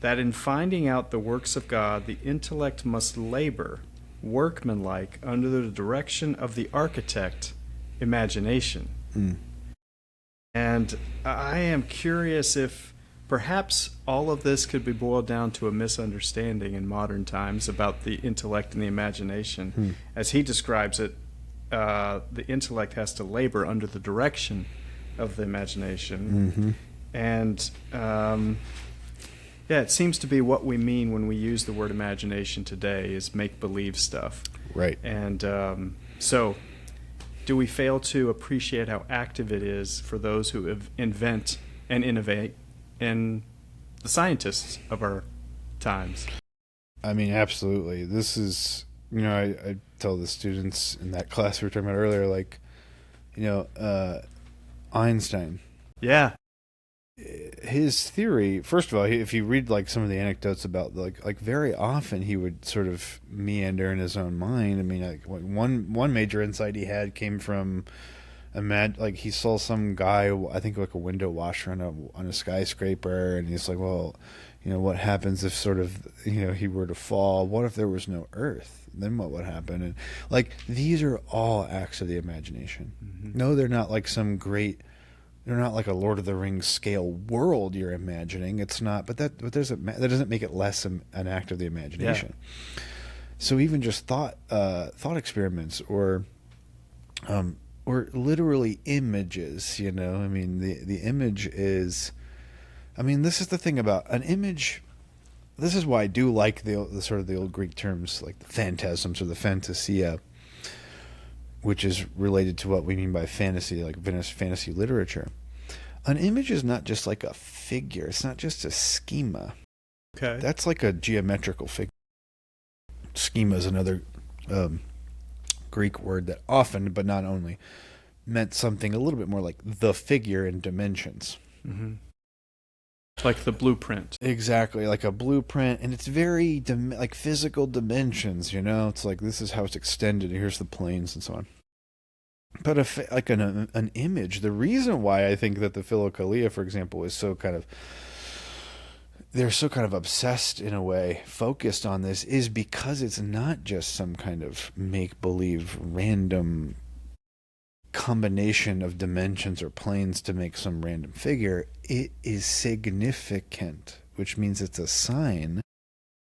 that in finding out the works of God, the intellect must labor, workmanlike, under the direction of the architect, imagination. And I am curious if perhaps all of this could be boiled down to a misunderstanding in modern times about the intellect and the imagination. As he describes it, the intellect has to labor under the direction of the imagination. And it seems to be what we mean when we use the word imagination today is make-believe stuff. Right. And so do we fail to appreciate how active it is for those who invent and innovate and the scientists of our times? I mean, absolutely. This is, I tell the students in that class we were talking about earlier, like, Einstein. Yeah. his theory, first of all, if you read like some of the anecdotes about like very often he would sort of meander in his own mind. I mean, like one major insight he had came from like he saw some guy, I think like a window washer on a skyscraper, and he's like, well, what happens if sort of he were to fall? What if there was no earth? Then what would happen? And like these are all acts of the imagination. Mm-hmm. No, they're not like some great. They're not like a Lord of the Rings scale world you're imagining. It's not, but that doesn't make it less an act of the imagination. Yeah. So even just thought experiments or literally images. I mean, the image is. I mean, this is the thing about an image. This is why I do like the sort of the old Greek terms like the phantasms or the fantasia, which is related to what we mean by fantasy, like fantasy literature. An image is not just like a figure. It's not just a schema. Okay. That's like a geometrical figure. Schema is another Greek word that often, but not only, meant something a little bit more like the figure in dimensions. Mm-hmm. Like the blueprint. Exactly, like a blueprint, and it's very like physical dimensions. It's like this is how it's extended. Here's the planes and so on. But like an image, the reason why I think that the Philokalia, for example, is so kind of they're so kind of obsessed in a way, focused on this, is because it's not just some kind of make-believe random combination of dimensions or planes to make some random figure. It is significant, which means it's a sign.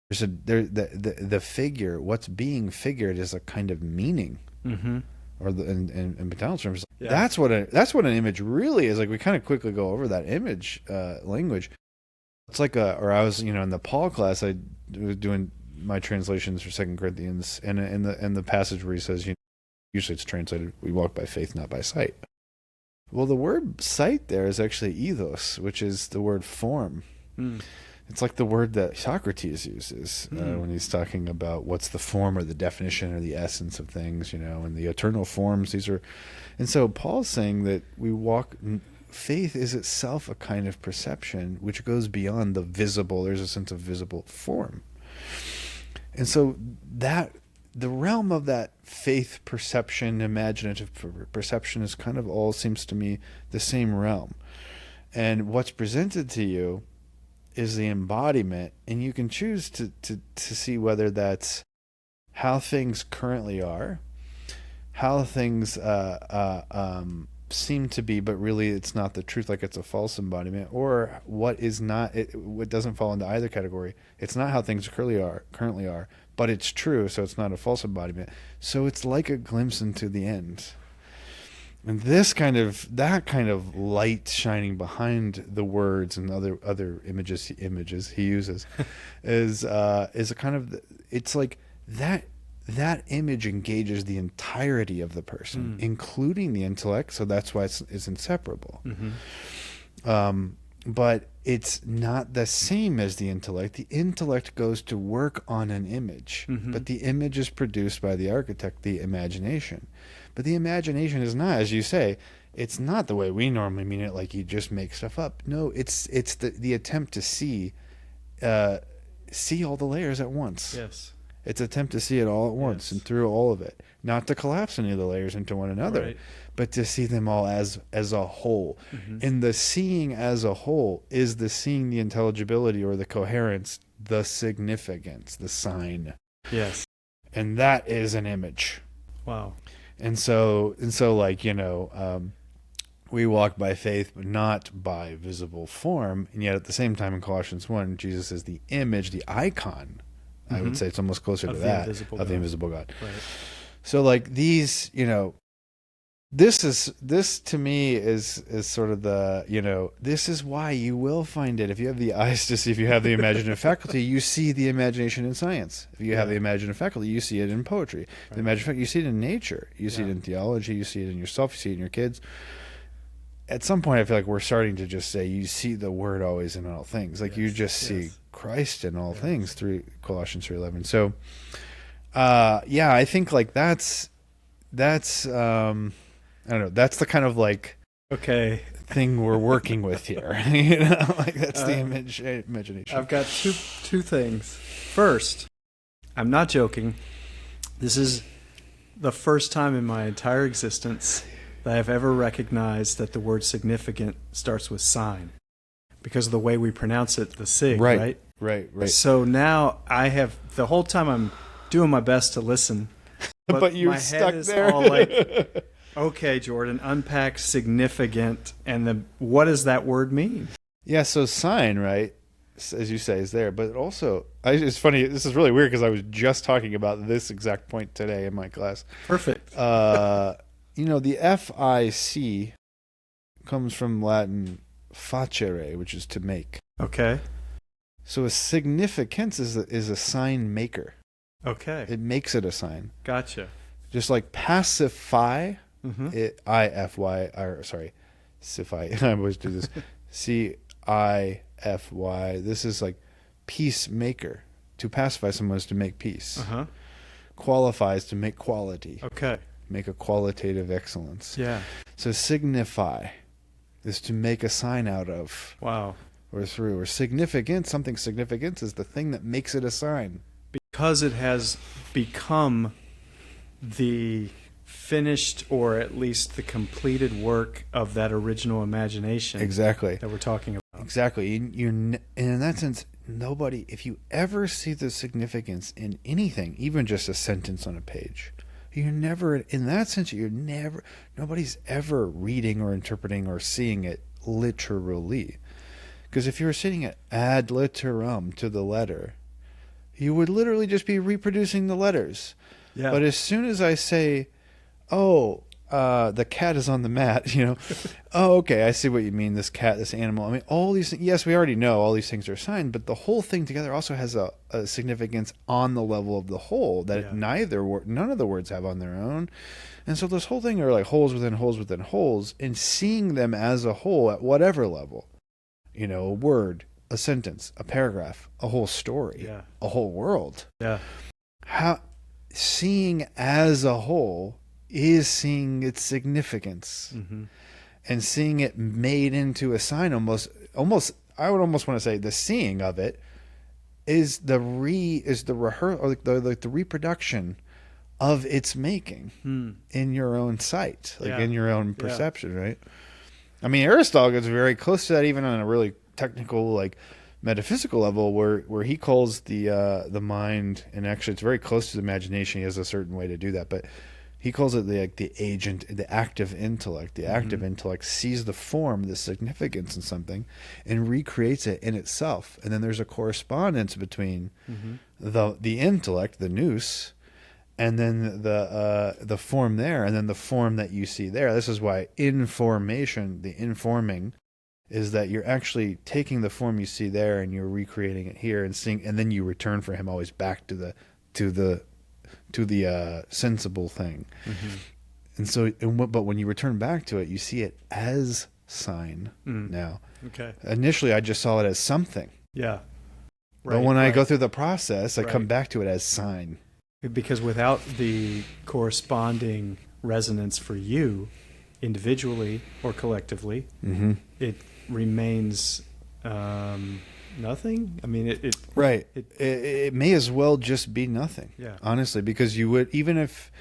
The figure, what's being figured, is a kind of meaning. Mm-hmm. Or in MacDonald's terms, yeah. That's what an image really is. Like we kind of quickly go over that image language. It's like I was in the Paul class, I was doing my translations for 2 Corinthians, and in the passage where he says, usually it's translated, we walk by faith, not by sight. Well, the word sight there is actually ethos, which is the word form. Mm. It's like the word that Socrates uses when he's talking about what's the form or the definition or the essence of things, and the eternal forms. And so Paul's saying that faith is itself a kind of perception which goes beyond the visible. There's a sense of visible form. And so that the realm of that faith perception, imaginative perception, is kind of all, seems to me, the same realm. And what's presented to you is the embodiment, and you can choose to see whether that's how things currently are, how things seem to be, but really it's not the truth, like it's a false embodiment, or what is not. What doesn't fall into either category. It's not how things currently are, but it's true, so it's not a false embodiment. So it's like a glimpse into the end. And that kind of light shining behind the words and other images he uses is a kind of, it's like that image engages the entirety of the person, including the intellect. So that's why it's inseparable. Mm-hmm. But it's not the same as the intellect. The intellect goes to work on an image, but the image is produced by the architect, the imagination. But the imagination is not, as you say, it's not the way we normally mean it, like you just make stuff up. No, it's the attempt to see all the layers at once. Yes. It's an attempt to see it all at once and through all of it. Not to collapse any of the layers into one another, right, but to see them all as a whole. Mm-hmm. And the seeing as a whole is the seeing the intelligibility or the coherence, the significance, the sign. Yes. And that is an image. Wow. And so like, we walk by faith, but not by visible form. And yet at the same time in Colossians 1, Jesus is the image, the icon. I would say it's almost closer to that, of the invisible God. Right. So like these, this to me is sort of the, this is why you will find it. If you have the eyes to see, if you have the imaginative faculty, you see the imagination in science. If you have the imaginative faculty, you see it in poetry. Right. The imaginative faculty, you see it in nature. You see it in theology. You see it in yourself. You see it in your kids. At some point, I feel like we're starting to just say you see the word always in all things. Like you just see Christ in all things through Colossians 3:11. So, I think like that's I don't know. That's the kind of like Okay. thing we're working with here. You know, like that's the imagination. I've got two things. First, I'm not joking. This is the first time in my entire existence that I've ever recognized that the word significant starts with sign because of the way we pronounce it, the sig, right? Right. So now I have, the whole time I'm doing my best to listen, but you're my stuck head is there. all like, okay, Jordan, unpack significant, and what does that word mean? Yeah, so sign, right, as you say, is there. But also, it's funny, this is really weird because I was just talking about this exact point today in my class. Perfect. The F-I-C comes from Latin facere, which is to make. Okay. So a significance is a sign maker. Okay. It makes it a sign. Gotcha. Just like pacify, I-F-Y, or sorry, sify, I always do this, C-I-F-Y. This is like peacemaker. To pacify someone is to make peace. Qualifies to make quality. Okay. Make a qualitative excellence. Yeah. So signify is to make a sign out of. Wow. Or through. Or significant, something significant is the thing that makes it a sign. Because it has become the finished, or at least the completed work of that original imagination. Exactly. That we're talking about. Exactly. And in that sense, nobody, if you ever see the significance in anything, even just a sentence on a page, you're never, in that sense, nobody's ever reading or interpreting or seeing it literally. Because if you were sitting at ad literam to the letter, you would literally just be reproducing the letters. Yeah. But as soon as I say, the cat is on the mat, okay, I see what you mean, this cat, this animal. I mean, all these things, yes, we already know all these things are signed, but the whole thing together also has a significance on the level of the whole that none of the words have on their own. And so this whole thing are like holes within holes within holes, and seeing them as a whole at whatever level, a word, a sentence, a paragraph, a whole story, a whole world. Yeah. Seeing as a whole is seeing its significance, and seeing it made into a sign. Almost, I would almost want to say the seeing of it is the rehearsal, or the reproduction of its making in your own sight, in your own perception, right? I mean, Aristotle gets very close to that, even on a really technical, metaphysical level, where he calls the mind, and actually it's very close to the imagination. He has a certain way to do that, but he calls it the agent, the active intellect. The active intellect sees the form, the significance in something, and recreates it in itself. And then there's a correspondence between the intellect, the nous, and then the form there, and then the form that you see there. This is why information, the informing, is that you're actually taking the form you see there and you're recreating it here and seeing, and then you return for him always back to the sensible thing. And so, but when you return back to it, you see it as sign now. Okay. Initially, I just saw it as something. Yeah. But when I go through the process, I come back to it as sign. Because without the corresponding resonance for you, individually or collectively, it remains nothing. I mean, it may as well just be nothing. Yeah. Honestly, because you would, even if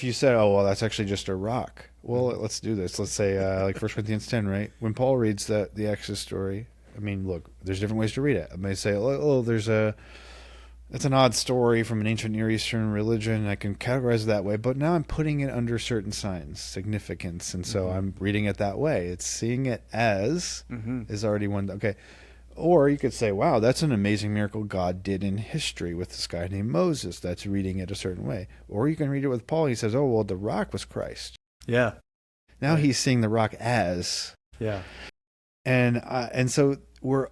you said, oh, well, that's actually just a rock. Well, let's do this. Let's say, like 1 Corinthians 10, right? When Paul reads the Exodus story, I mean, look, there's different ways to read it. I may say, it's an odd story from an ancient Near Eastern religion. I can categorize it that way, but now I'm putting it under certain signs, significance, and so I'm reading it that way. It's seeing it as is already one. Okay. Or you could say, wow, that's an amazing miracle God did in history with this guy named Moses. That's reading it a certain way. Or you can read it with Paul. He says, oh, well, the rock was Christ. Yeah. Now he's seeing the rock as. Yeah. And so we're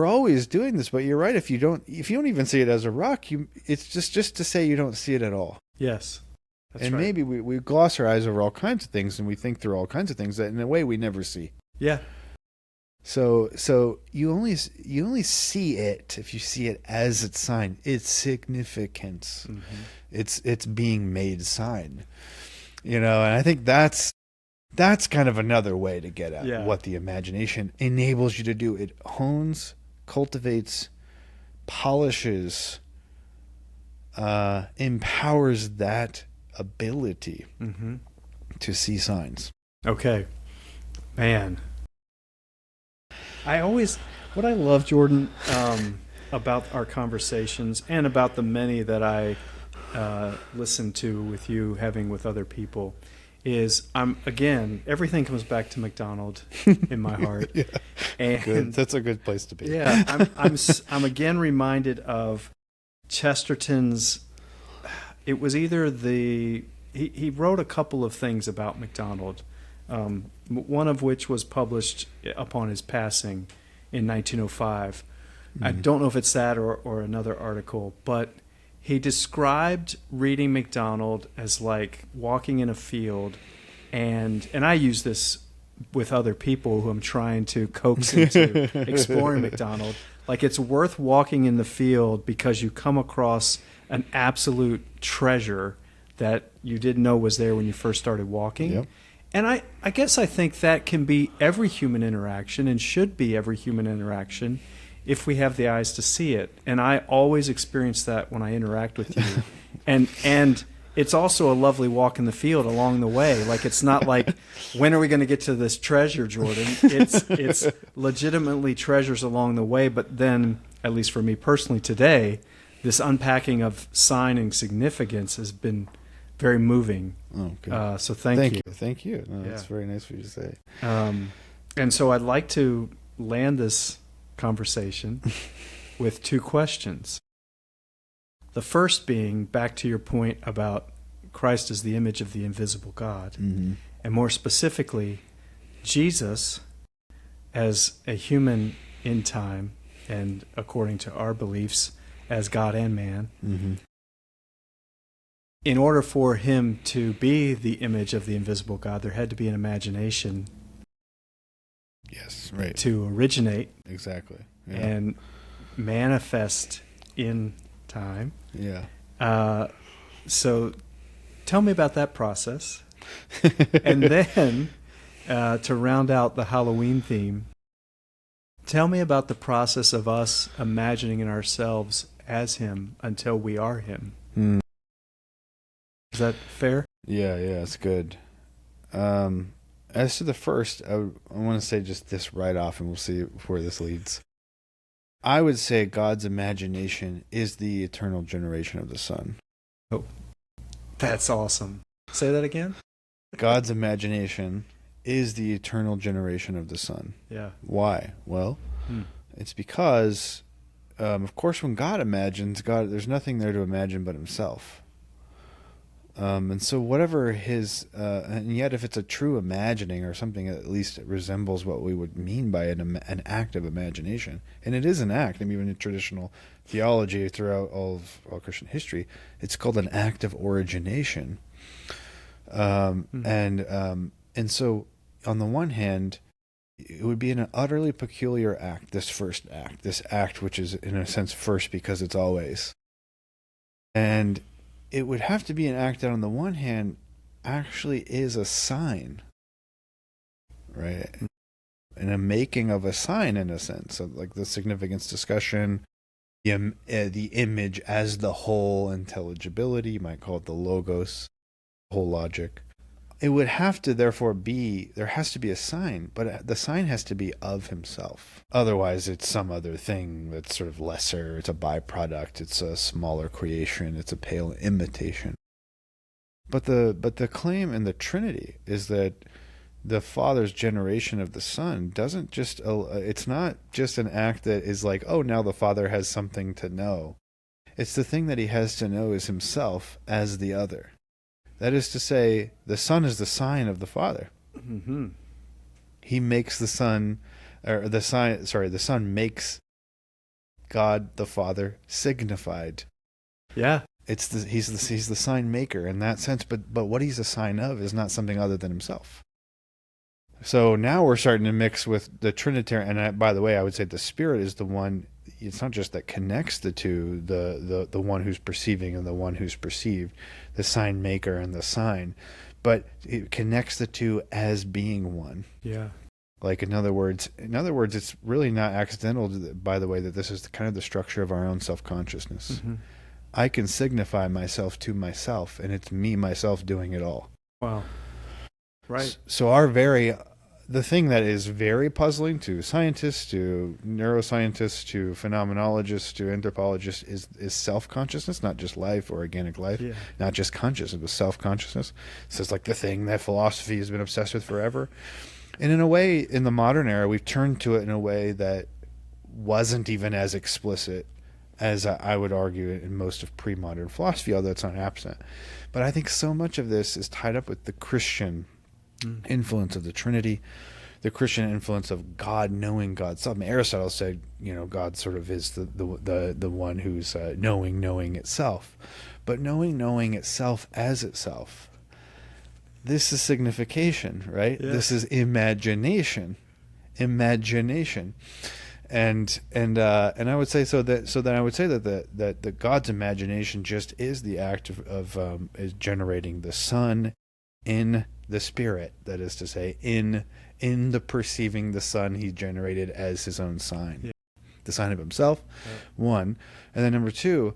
always doing this, but you're right. If you don't even see it as a rock, it's just to say you don't see it at all. Yes. That's right. Maybe we gloss our eyes over all kinds of things, and we think through all kinds of things that in a way we never see. Yeah. So you only see it if you see it as its sign, its significance. It's being made sign. And I think that's That's kind of another way to get at Yeah. what the imagination enables you to do. It hones, cultivates, polishes, empowers that ability to see signs. Okay. Man. What I love, Jordan, about our conversations and about the many that I listen to with you having with other people is everything comes back to MacDonald in my heart. Yeah. And Good. That's a good place to be. yeah, I'm again reminded of Chesterton's. It was either he wrote a couple of things about MacDonald, one of which was published upon his passing in 1905. I don't know if it's that or another article, but he described reading MacDonald as like walking in a field, and I use this with other people who I'm trying to coax into exploring MacDonald. Like, it's worth walking in the field because you come across an absolute treasure that you didn't know was there when you first started walking. Yep. And I guess I think that can be every human interaction and should be every human interaction if we have the eyes to see it. And I always experience that when I interact with you. And it's also a lovely walk in the field along the way. Like, it's not like, when are we going to get to this treasure, Jordan? It's legitimately treasures along the way. But then, at least for me personally today, this unpacking of sign and significance has been very moving. Oh, good. So thank you. Thank you. No, Yeah. That's very nice for you to say. And so I'd like to land this conversation with two questions. The first being, back to your point about Christ as the image of the invisible God, Mm-hmm. and more specifically, Jesus as a human in time, and according to our beliefs, as God and man. Mm-hmm. In order for him to be the image of the invisible God, there had to be an imagination Yes, right. to originate Exactly. Yeah. and manifest in time. Yeah. So tell me about that process. And then, to round out the Halloween theme, tell me about the process of us imagining in ourselves as him until we are him. Mm. Is that fair? Yeah, it's good. As to the first, I want to say just this right off, and we'll see where this leads. I would say God's imagination is the eternal generation of the Son. Oh, that's awesome. Say that again? God's imagination is the eternal generation of the Son. Yeah. Why? Well, it's because, of course, when God imagines, there's nothing there to imagine but himself. And so whatever his, and yet if it's a true imagining or something that at least resembles what we would mean by an act of imagination, and it is an act, I mean, even in traditional theology throughout all Christian history, it's called an act of origination. And so on the one hand, it would be an utterly peculiar act, this act which is in a sense first because it's always. And it would have to be an act that on the one hand actually is a sign, right? And a making of a sign in a sense, of like the significance discussion, the image as the whole intelligibility, you might call it the logos, whole logic. It would have to therefore there has to be a sign, but the sign has to be of himself. Otherwise, it's some other thing that's sort of lesser. It's a byproduct. It's a smaller creation. It's a pale imitation. But the claim in the Trinity is that the Father's generation of the Son doesn't just, it's not just an act that is like, oh, now the Father has something to know. It's the thing that he has to know is himself as the other. That is to say, the Son is the sign of the Father. Mm-hmm. He makes the Son makes God the Father signified. Yeah. He's the sign maker in that sense, but what he's a sign of is not something other than himself. So now we're starting to mix with the Trinitarian, and by the way, I would say the Spirit is the one. It's not just that connects the two, the one who's perceiving and the one who's perceived, the sign maker and the sign, but it connects the two as being one. Yeah. Like, in other words, it's really not accidental, by the way, that this is kind of the structure of our own self-consciousness. Mm-hmm. I can signify myself to myself, and it's me, myself, doing it all. Wow. Right. So the thing that is very puzzling to scientists, to neuroscientists, to phenomenologists, to anthropologists is self-consciousness, not just life or organic life, not just consciousness, but self-consciousness. This is like the thing that philosophy has been obsessed with forever. And in a way, in the modern era, we've turned to it in a way that wasn't even as explicit as I would argue in most of pre-modern philosophy, although it's not absent. But I think so much of this is tied up with the Christian influence of the Trinity, the Christian influence of God knowing God's self. I mean, Aristotle said, God sort of is the one who's knowing itself. But knowing itself as itself. This is signification, right? Yeah. This is imagination. And I would say that I would say that God's imagination just is the act of is generating the Son in the Spirit. That is to say, in the perceiving the Son he generated as his own sign, the sign of himself. One, and then number two,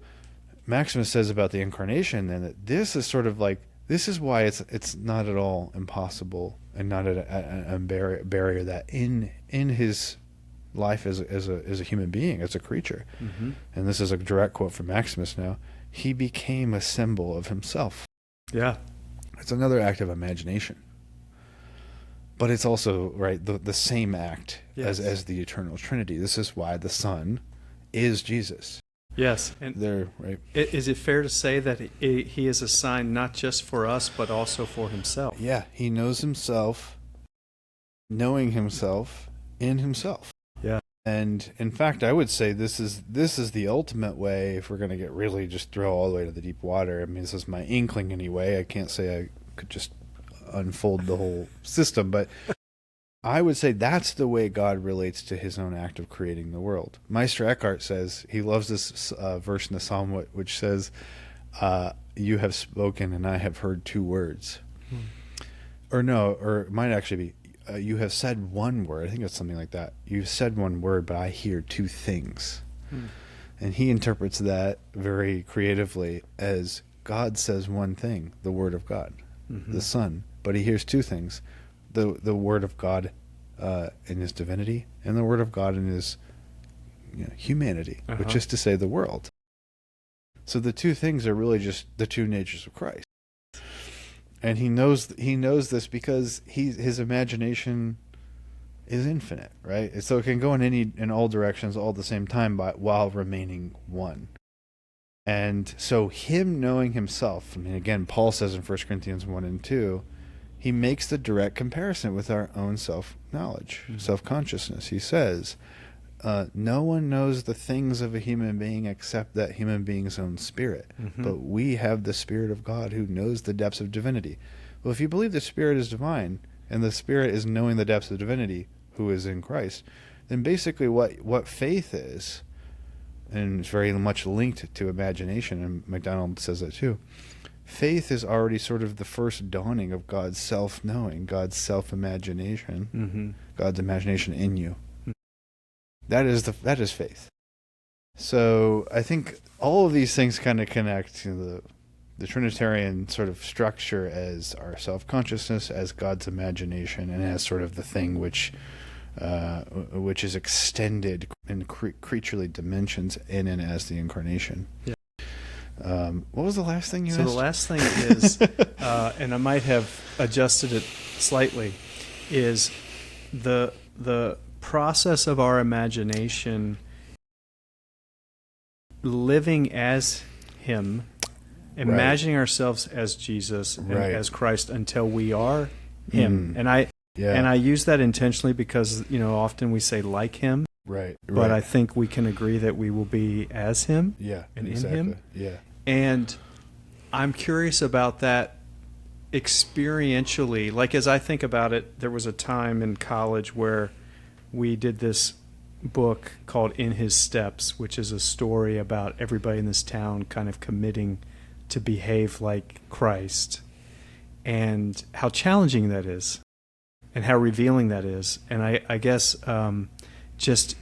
Maximus says about the incarnation then that this is sort of like. This is why it's not at all impossible and not a barrier that in his life as a human being, as a creature, and this is a direct quote from Maximus now, he became a symbol of himself. Yeah. It's another act of imagination. But it's also, right, the same act as the eternal Trinity. This is why the Son is Jesus. Yes. And there, right. Is it fair to say that he is a sign not just for us, but also for himself? Yeah, he knows himself, knowing himself in himself. Yeah. And in fact, I would say this is the ultimate way, if we're going to get really just throw all the way to the deep water. I mean, this is my inkling anyway. I can't say I could just unfold the whole system, but I would say that's the way God relates to his own act of creating the world. Meister Eckhart says, he loves this verse in the Psalm which says, you have spoken and I have heard two words. Or it might actually be, you have said one word. I think it's something like that. You've said one word, but I hear two things. And he interprets that very creatively as God says one thing, the word of God, the Son, but he hears two things. The word of God in his divinity and the word of God in his humanity, which is to say the world. So the two things are really just the two natures of Christ. And he knows this because his imagination is infinite, right? So it can go in all directions all at the same time while remaining one. And so him knowing himself, I mean, again, Paul says in 1 Corinthians 1 and 2, he makes the direct comparison with our own self-knowledge, self-consciousness. He says, no one knows the things of a human being except that human being's own spirit. But we have the Spirit of God who knows the depths of divinity. Well, if you believe the Spirit is divine, and the Spirit is knowing the depths of divinity, who is in Christ, then basically what faith is, and it's very much linked to imagination, and MacDonald says that too, faith is already sort of the first dawning of God's self-knowing, God's self-imagination, God's imagination in you. That is faith. So I think all of these things kind of connect to the Trinitarian sort of structure as our self-consciousness, as God's imagination, and as sort of the thing which is extended in creaturely dimensions in and as the incarnation. Yeah. What was the last thing you asked? So the last thing is, and I might have adjusted it slightly, is the process of our imagination living as him, imagining ourselves as Jesus and as Christ until we are him. And I use that intentionally because often we say like him. But I think we can agree that we will be as him and in him. And I'm curious about that experientially. Like, as I think about it, there was a time in college where we did this book called In His Steps, which is a story about everybody in this town kind of committing to behave like Christ. and how challenging that is, and how revealing that is. And I guess just,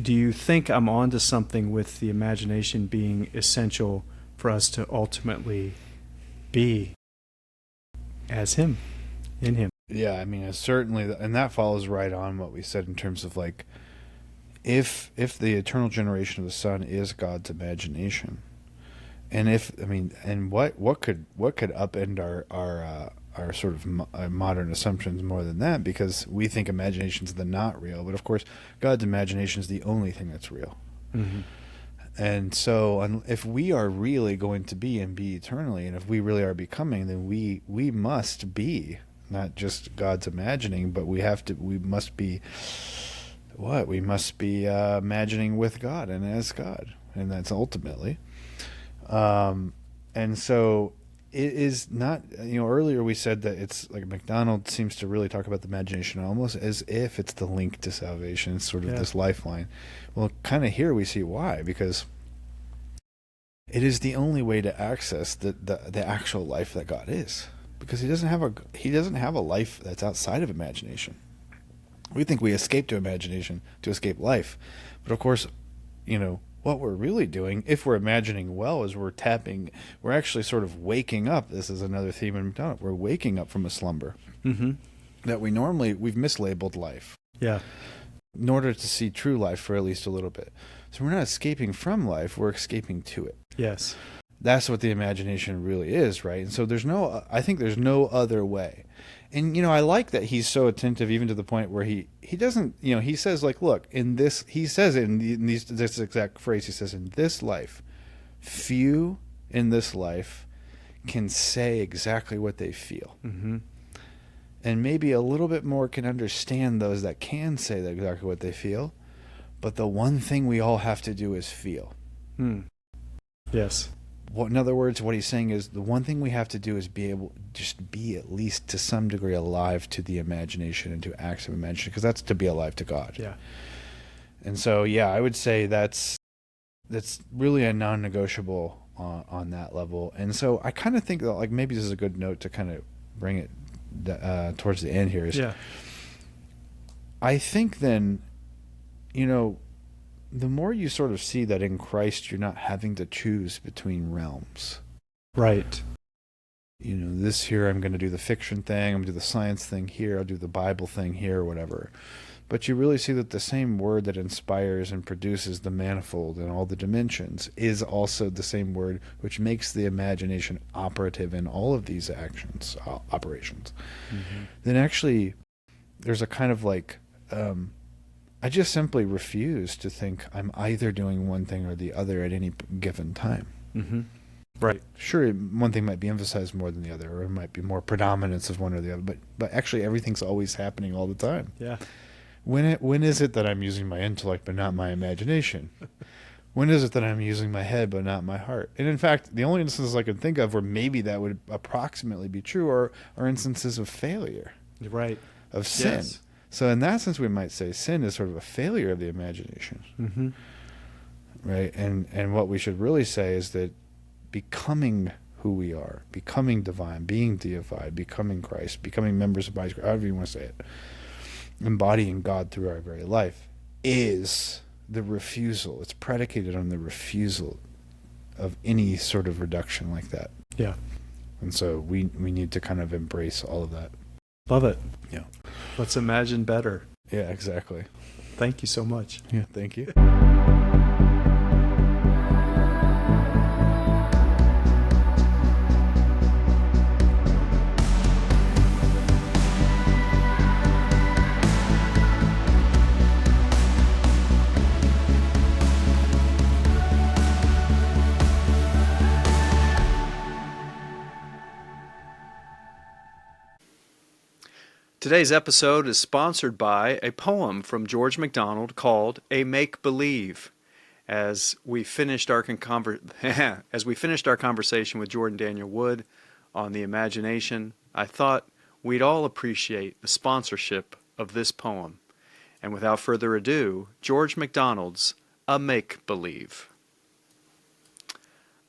do you think I'm onto something with the imagination being essential for us to ultimately be as him, in him? Yeah, I mean, it's certainly, and that follows right on what we said in terms of like, if the eternal generation of the Son is God's imagination, and what could upend our sort of modern assumptions more than that, because we think imagination's the not real, but of course God's imagination is the only thing that's real. Mm-hmm. And so if we are really going to be and be eternally, and if we really are becoming, then we must be not just God's imagining, but we must be imagining with God and as God, and that's ultimately. And so it is not, earlier we said that it's like MacDonald seems to really talk about the imagination almost as if it's the link to salvation, it's sort of this lifeline. Well, kind of here we see why, because it is the only way to access the actual life that God is, because he doesn't have a life that's outside of imagination. We think we escape to imagination to escape life, but of course, what we're really doing, if we're imagining well, is we're actually sort of waking up. This is another theme in MacDonald. We're waking up from a slumber that we've mislabeled life. Yeah. In order to see true life for at least a little bit. So we're not escaping from life, we're escaping to it. Yes. That's what the imagination really is, right? And so I think there's no other way. And, I like that he's so attentive, even to the point where he doesn't, he says, like, look, this exact phrase, he says, in this life, few in this life can say exactly what they feel. Mm-hmm. And maybe a little bit more can understand those that can say that exactly what they feel. But the one thing we all have to do is feel. Yes. In other words, what he's saying is the one thing we have to do is be at least to some degree alive to the imagination and to acts of imagination, because that's to be alive to God. Yeah. And so, I would say that's really a non-negotiable on that level. And so I kind of think that, like, maybe this is a good note to kind of bring it towards the end here. I think then, the more you sort of see that in Christ you're not having to choose between realms. Right. This here I'm going to do the fiction thing, I'm going to do the science thing here, I'll do the Bible thing here, or whatever. But you really see that the same word that inspires and produces the manifold and all the dimensions is also the same word which makes the imagination operative in all of these operations. Mm-hmm. Then actually there's a kind of like... I just simply refuse to think I'm either doing one thing or the other at any given time. Mm-hmm. Right. Sure, one thing might be emphasized more than the other, or it might be more predominance of one or the other, but actually everything's always happening all the time. Yeah. When is it that I'm using my intellect but not my imagination? When is it that I'm using my head but not my heart? And in fact, the only instances I can think of where maybe that would approximately be true are instances of failure. Right. Of sin. Yes. So in that sense, we might say sin is sort of a failure of the imagination, mm-hmm. right? And what we should really say is that becoming who we are, becoming divine, being deified, becoming Christ, becoming members of the body, however you want to say it, embodying God through our very life, is the refusal. It's predicated on the refusal of any sort of reduction like that. Yeah. And so we need to kind of embrace all of that. Love it. Yeah. Let's imagine better. Yeah, exactly. Thank you so much. Yeah, thank you. Today's episode is sponsored by a poem from George MacDonald called A Make-Believe. As we finished our conversation with Jordan Daniel Wood on the imagination, I thought we'd all appreciate the sponsorship of this poem. And without further ado, George MacDonald's A Make-Believe.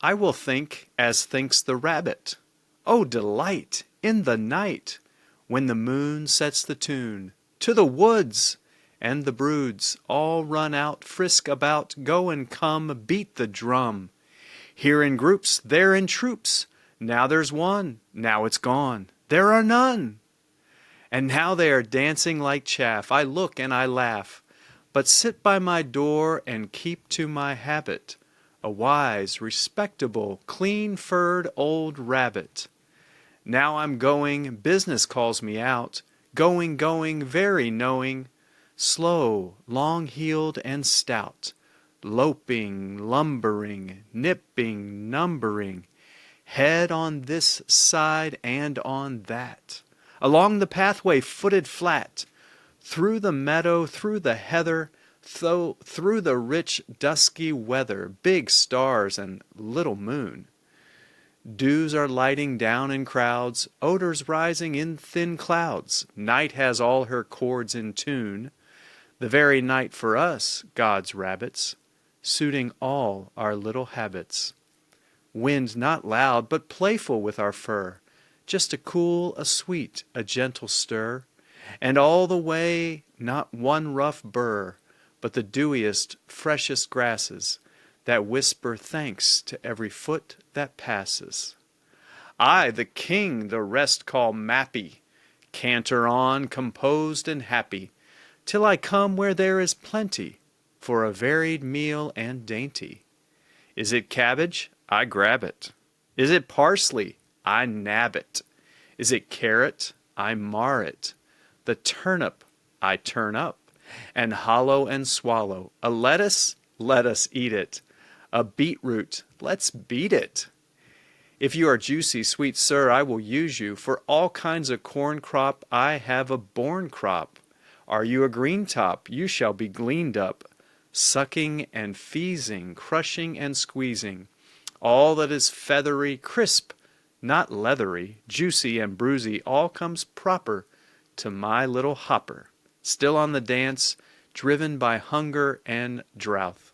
I will think as thinks the rabbit. Oh, delight! in the night, when the moon sets the tune, to the woods, and the broods all run out, frisk about, go and come, beat the drum. Here in groups, there in troops, now there's one, now it's gone, there are none. And now they are dancing like chaff, I look and I laugh, but sit by my door and keep to my habit, a wise, respectable, clean-furred old rabbit. Now I'm going, business calls me out, going, very knowing, slow, long-heeled and stout, loping, lumbering, nipping, numbering, head on this side and on that, along the pathway footed flat, through the meadow, through the heather, through the rich dusky weather, big stars and little moon. Dews are lighting down in crowds, odors rising in thin clouds. Night has all her chords in tune, the very night for us, God's rabbits, suiting all our little habits. Wind not loud, but playful with our fur, just a cool, a sweet, a gentle stir, and all the way not one rough burr, but the dewiest, freshest grasses, that whisper thanks to every foot that passes. I, the king, the rest call Mappy, canter on, composed and happy, till I come where there is plenty, for a varied meal and dainty. Is it cabbage? I grab it. Is it parsley? I nab it. Is it carrot? I mar it. The turnip I turn up, and hollow and swallow. A lettuce? Let us eat it. A beetroot, let's beat it. If you are juicy, sweet sir, I will use you. For all kinds of corn crop, I have a born crop. Are you a green top? You shall be gleaned up, sucking and feezing, crushing and squeezing. All that is feathery, crisp, not leathery, juicy and bruisy, all comes proper to my little hopper, still on the dance, driven by hunger and drouth.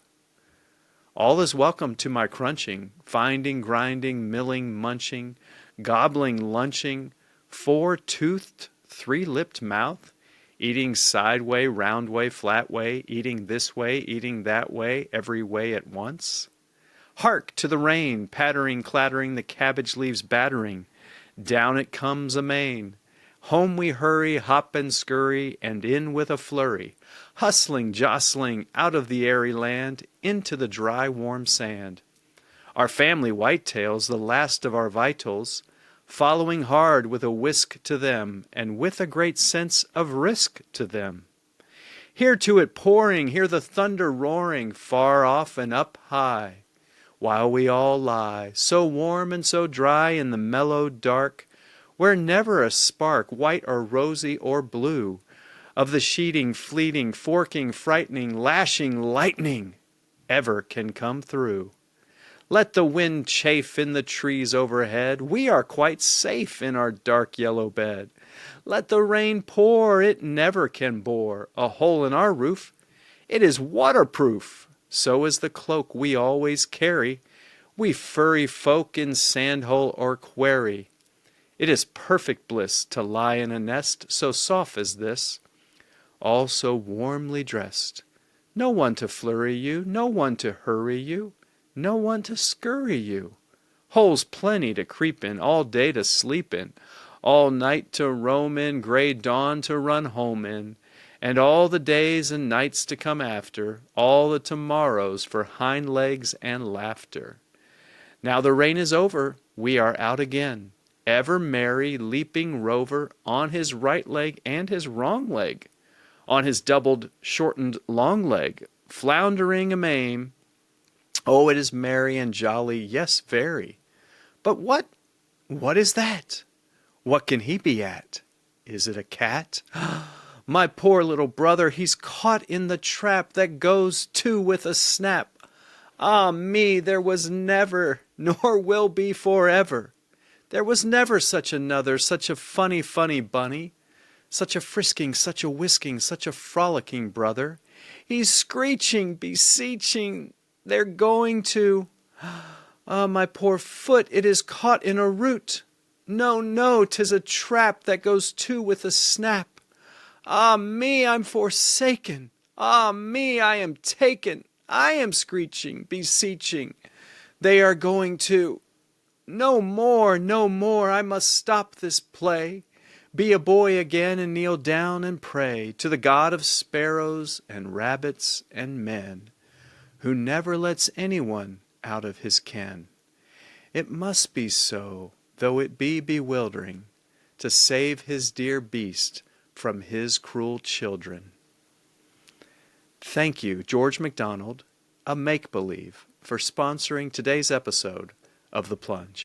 All is welcome to my crunching, finding, grinding, milling, munching, gobbling, lunching, four-toothed, three-lipped mouth, eating side way, round way, flat way, eating this way, eating that way, every way at once. Hark to the rain, pattering, clattering, the cabbage leaves battering. Down it comes amain. Home we hurry, hop and scurry, and in with a flurry, hustling, jostling, out of the airy land, into the dry, warm sand. Our family whitetails, the last of our vitals, following hard with a whisk to them, and with a great sense of risk to them. Hear to it pouring, hear the thunder roaring, far off and up high, while we all lie, so warm and so dry in the mellow dark, where never a spark, white or rosy or blue, of the sheeting, fleeting, forking, frightening, lashing lightning ever can come through. Let the wind chafe in the trees overhead, we are quite safe in our dark yellow bed. Let the rain pour, it never can bore a hole in our roof. It is waterproof, so is the cloak we always carry, we furry folk in sandhole or quarry. It is perfect bliss to lie in a nest so soft as this, all so warmly dressed. No one to flurry you, no one to hurry you, no one to scurry you. Holes plenty to creep in, all day to sleep in, all night to roam in, gray dawn to run home in, and all the days and nights to come after, all the tomorrows for hind legs and laughter. Now the rain is over, we are out again, ever merry, leaping rover, on his right leg and his wrong leg, on his doubled, shortened long leg, floundering amain. Oh, it is merry and jolly, yes, very. But what is that? What can he be at? Is it a cat? My poor little brother, he's caught in the trap that goes to with a snap. Ah me, there was never, nor will be forever. There was never such another, such a funny, funny bunny, such a frisking, such a whisking, such a frolicking brother. He's screeching, beseeching, they're going to. Ah, my poor foot, it is caught in a root. No, no, 'tis a trap that goes to with a snap. Ah me, I'm forsaken. Ah me, I am taken. I am screeching, beseeching. They are going to. No more, no more, I must stop this play. Be a boy again and kneel down and pray to the God of sparrows and rabbits and men, who never lets anyone out of his ken. It must be so, though it be bewildering, to save his dear beast from his cruel children. Thank you, George MacDonald, a make-believe, for sponsoring today's episode of The Plunge.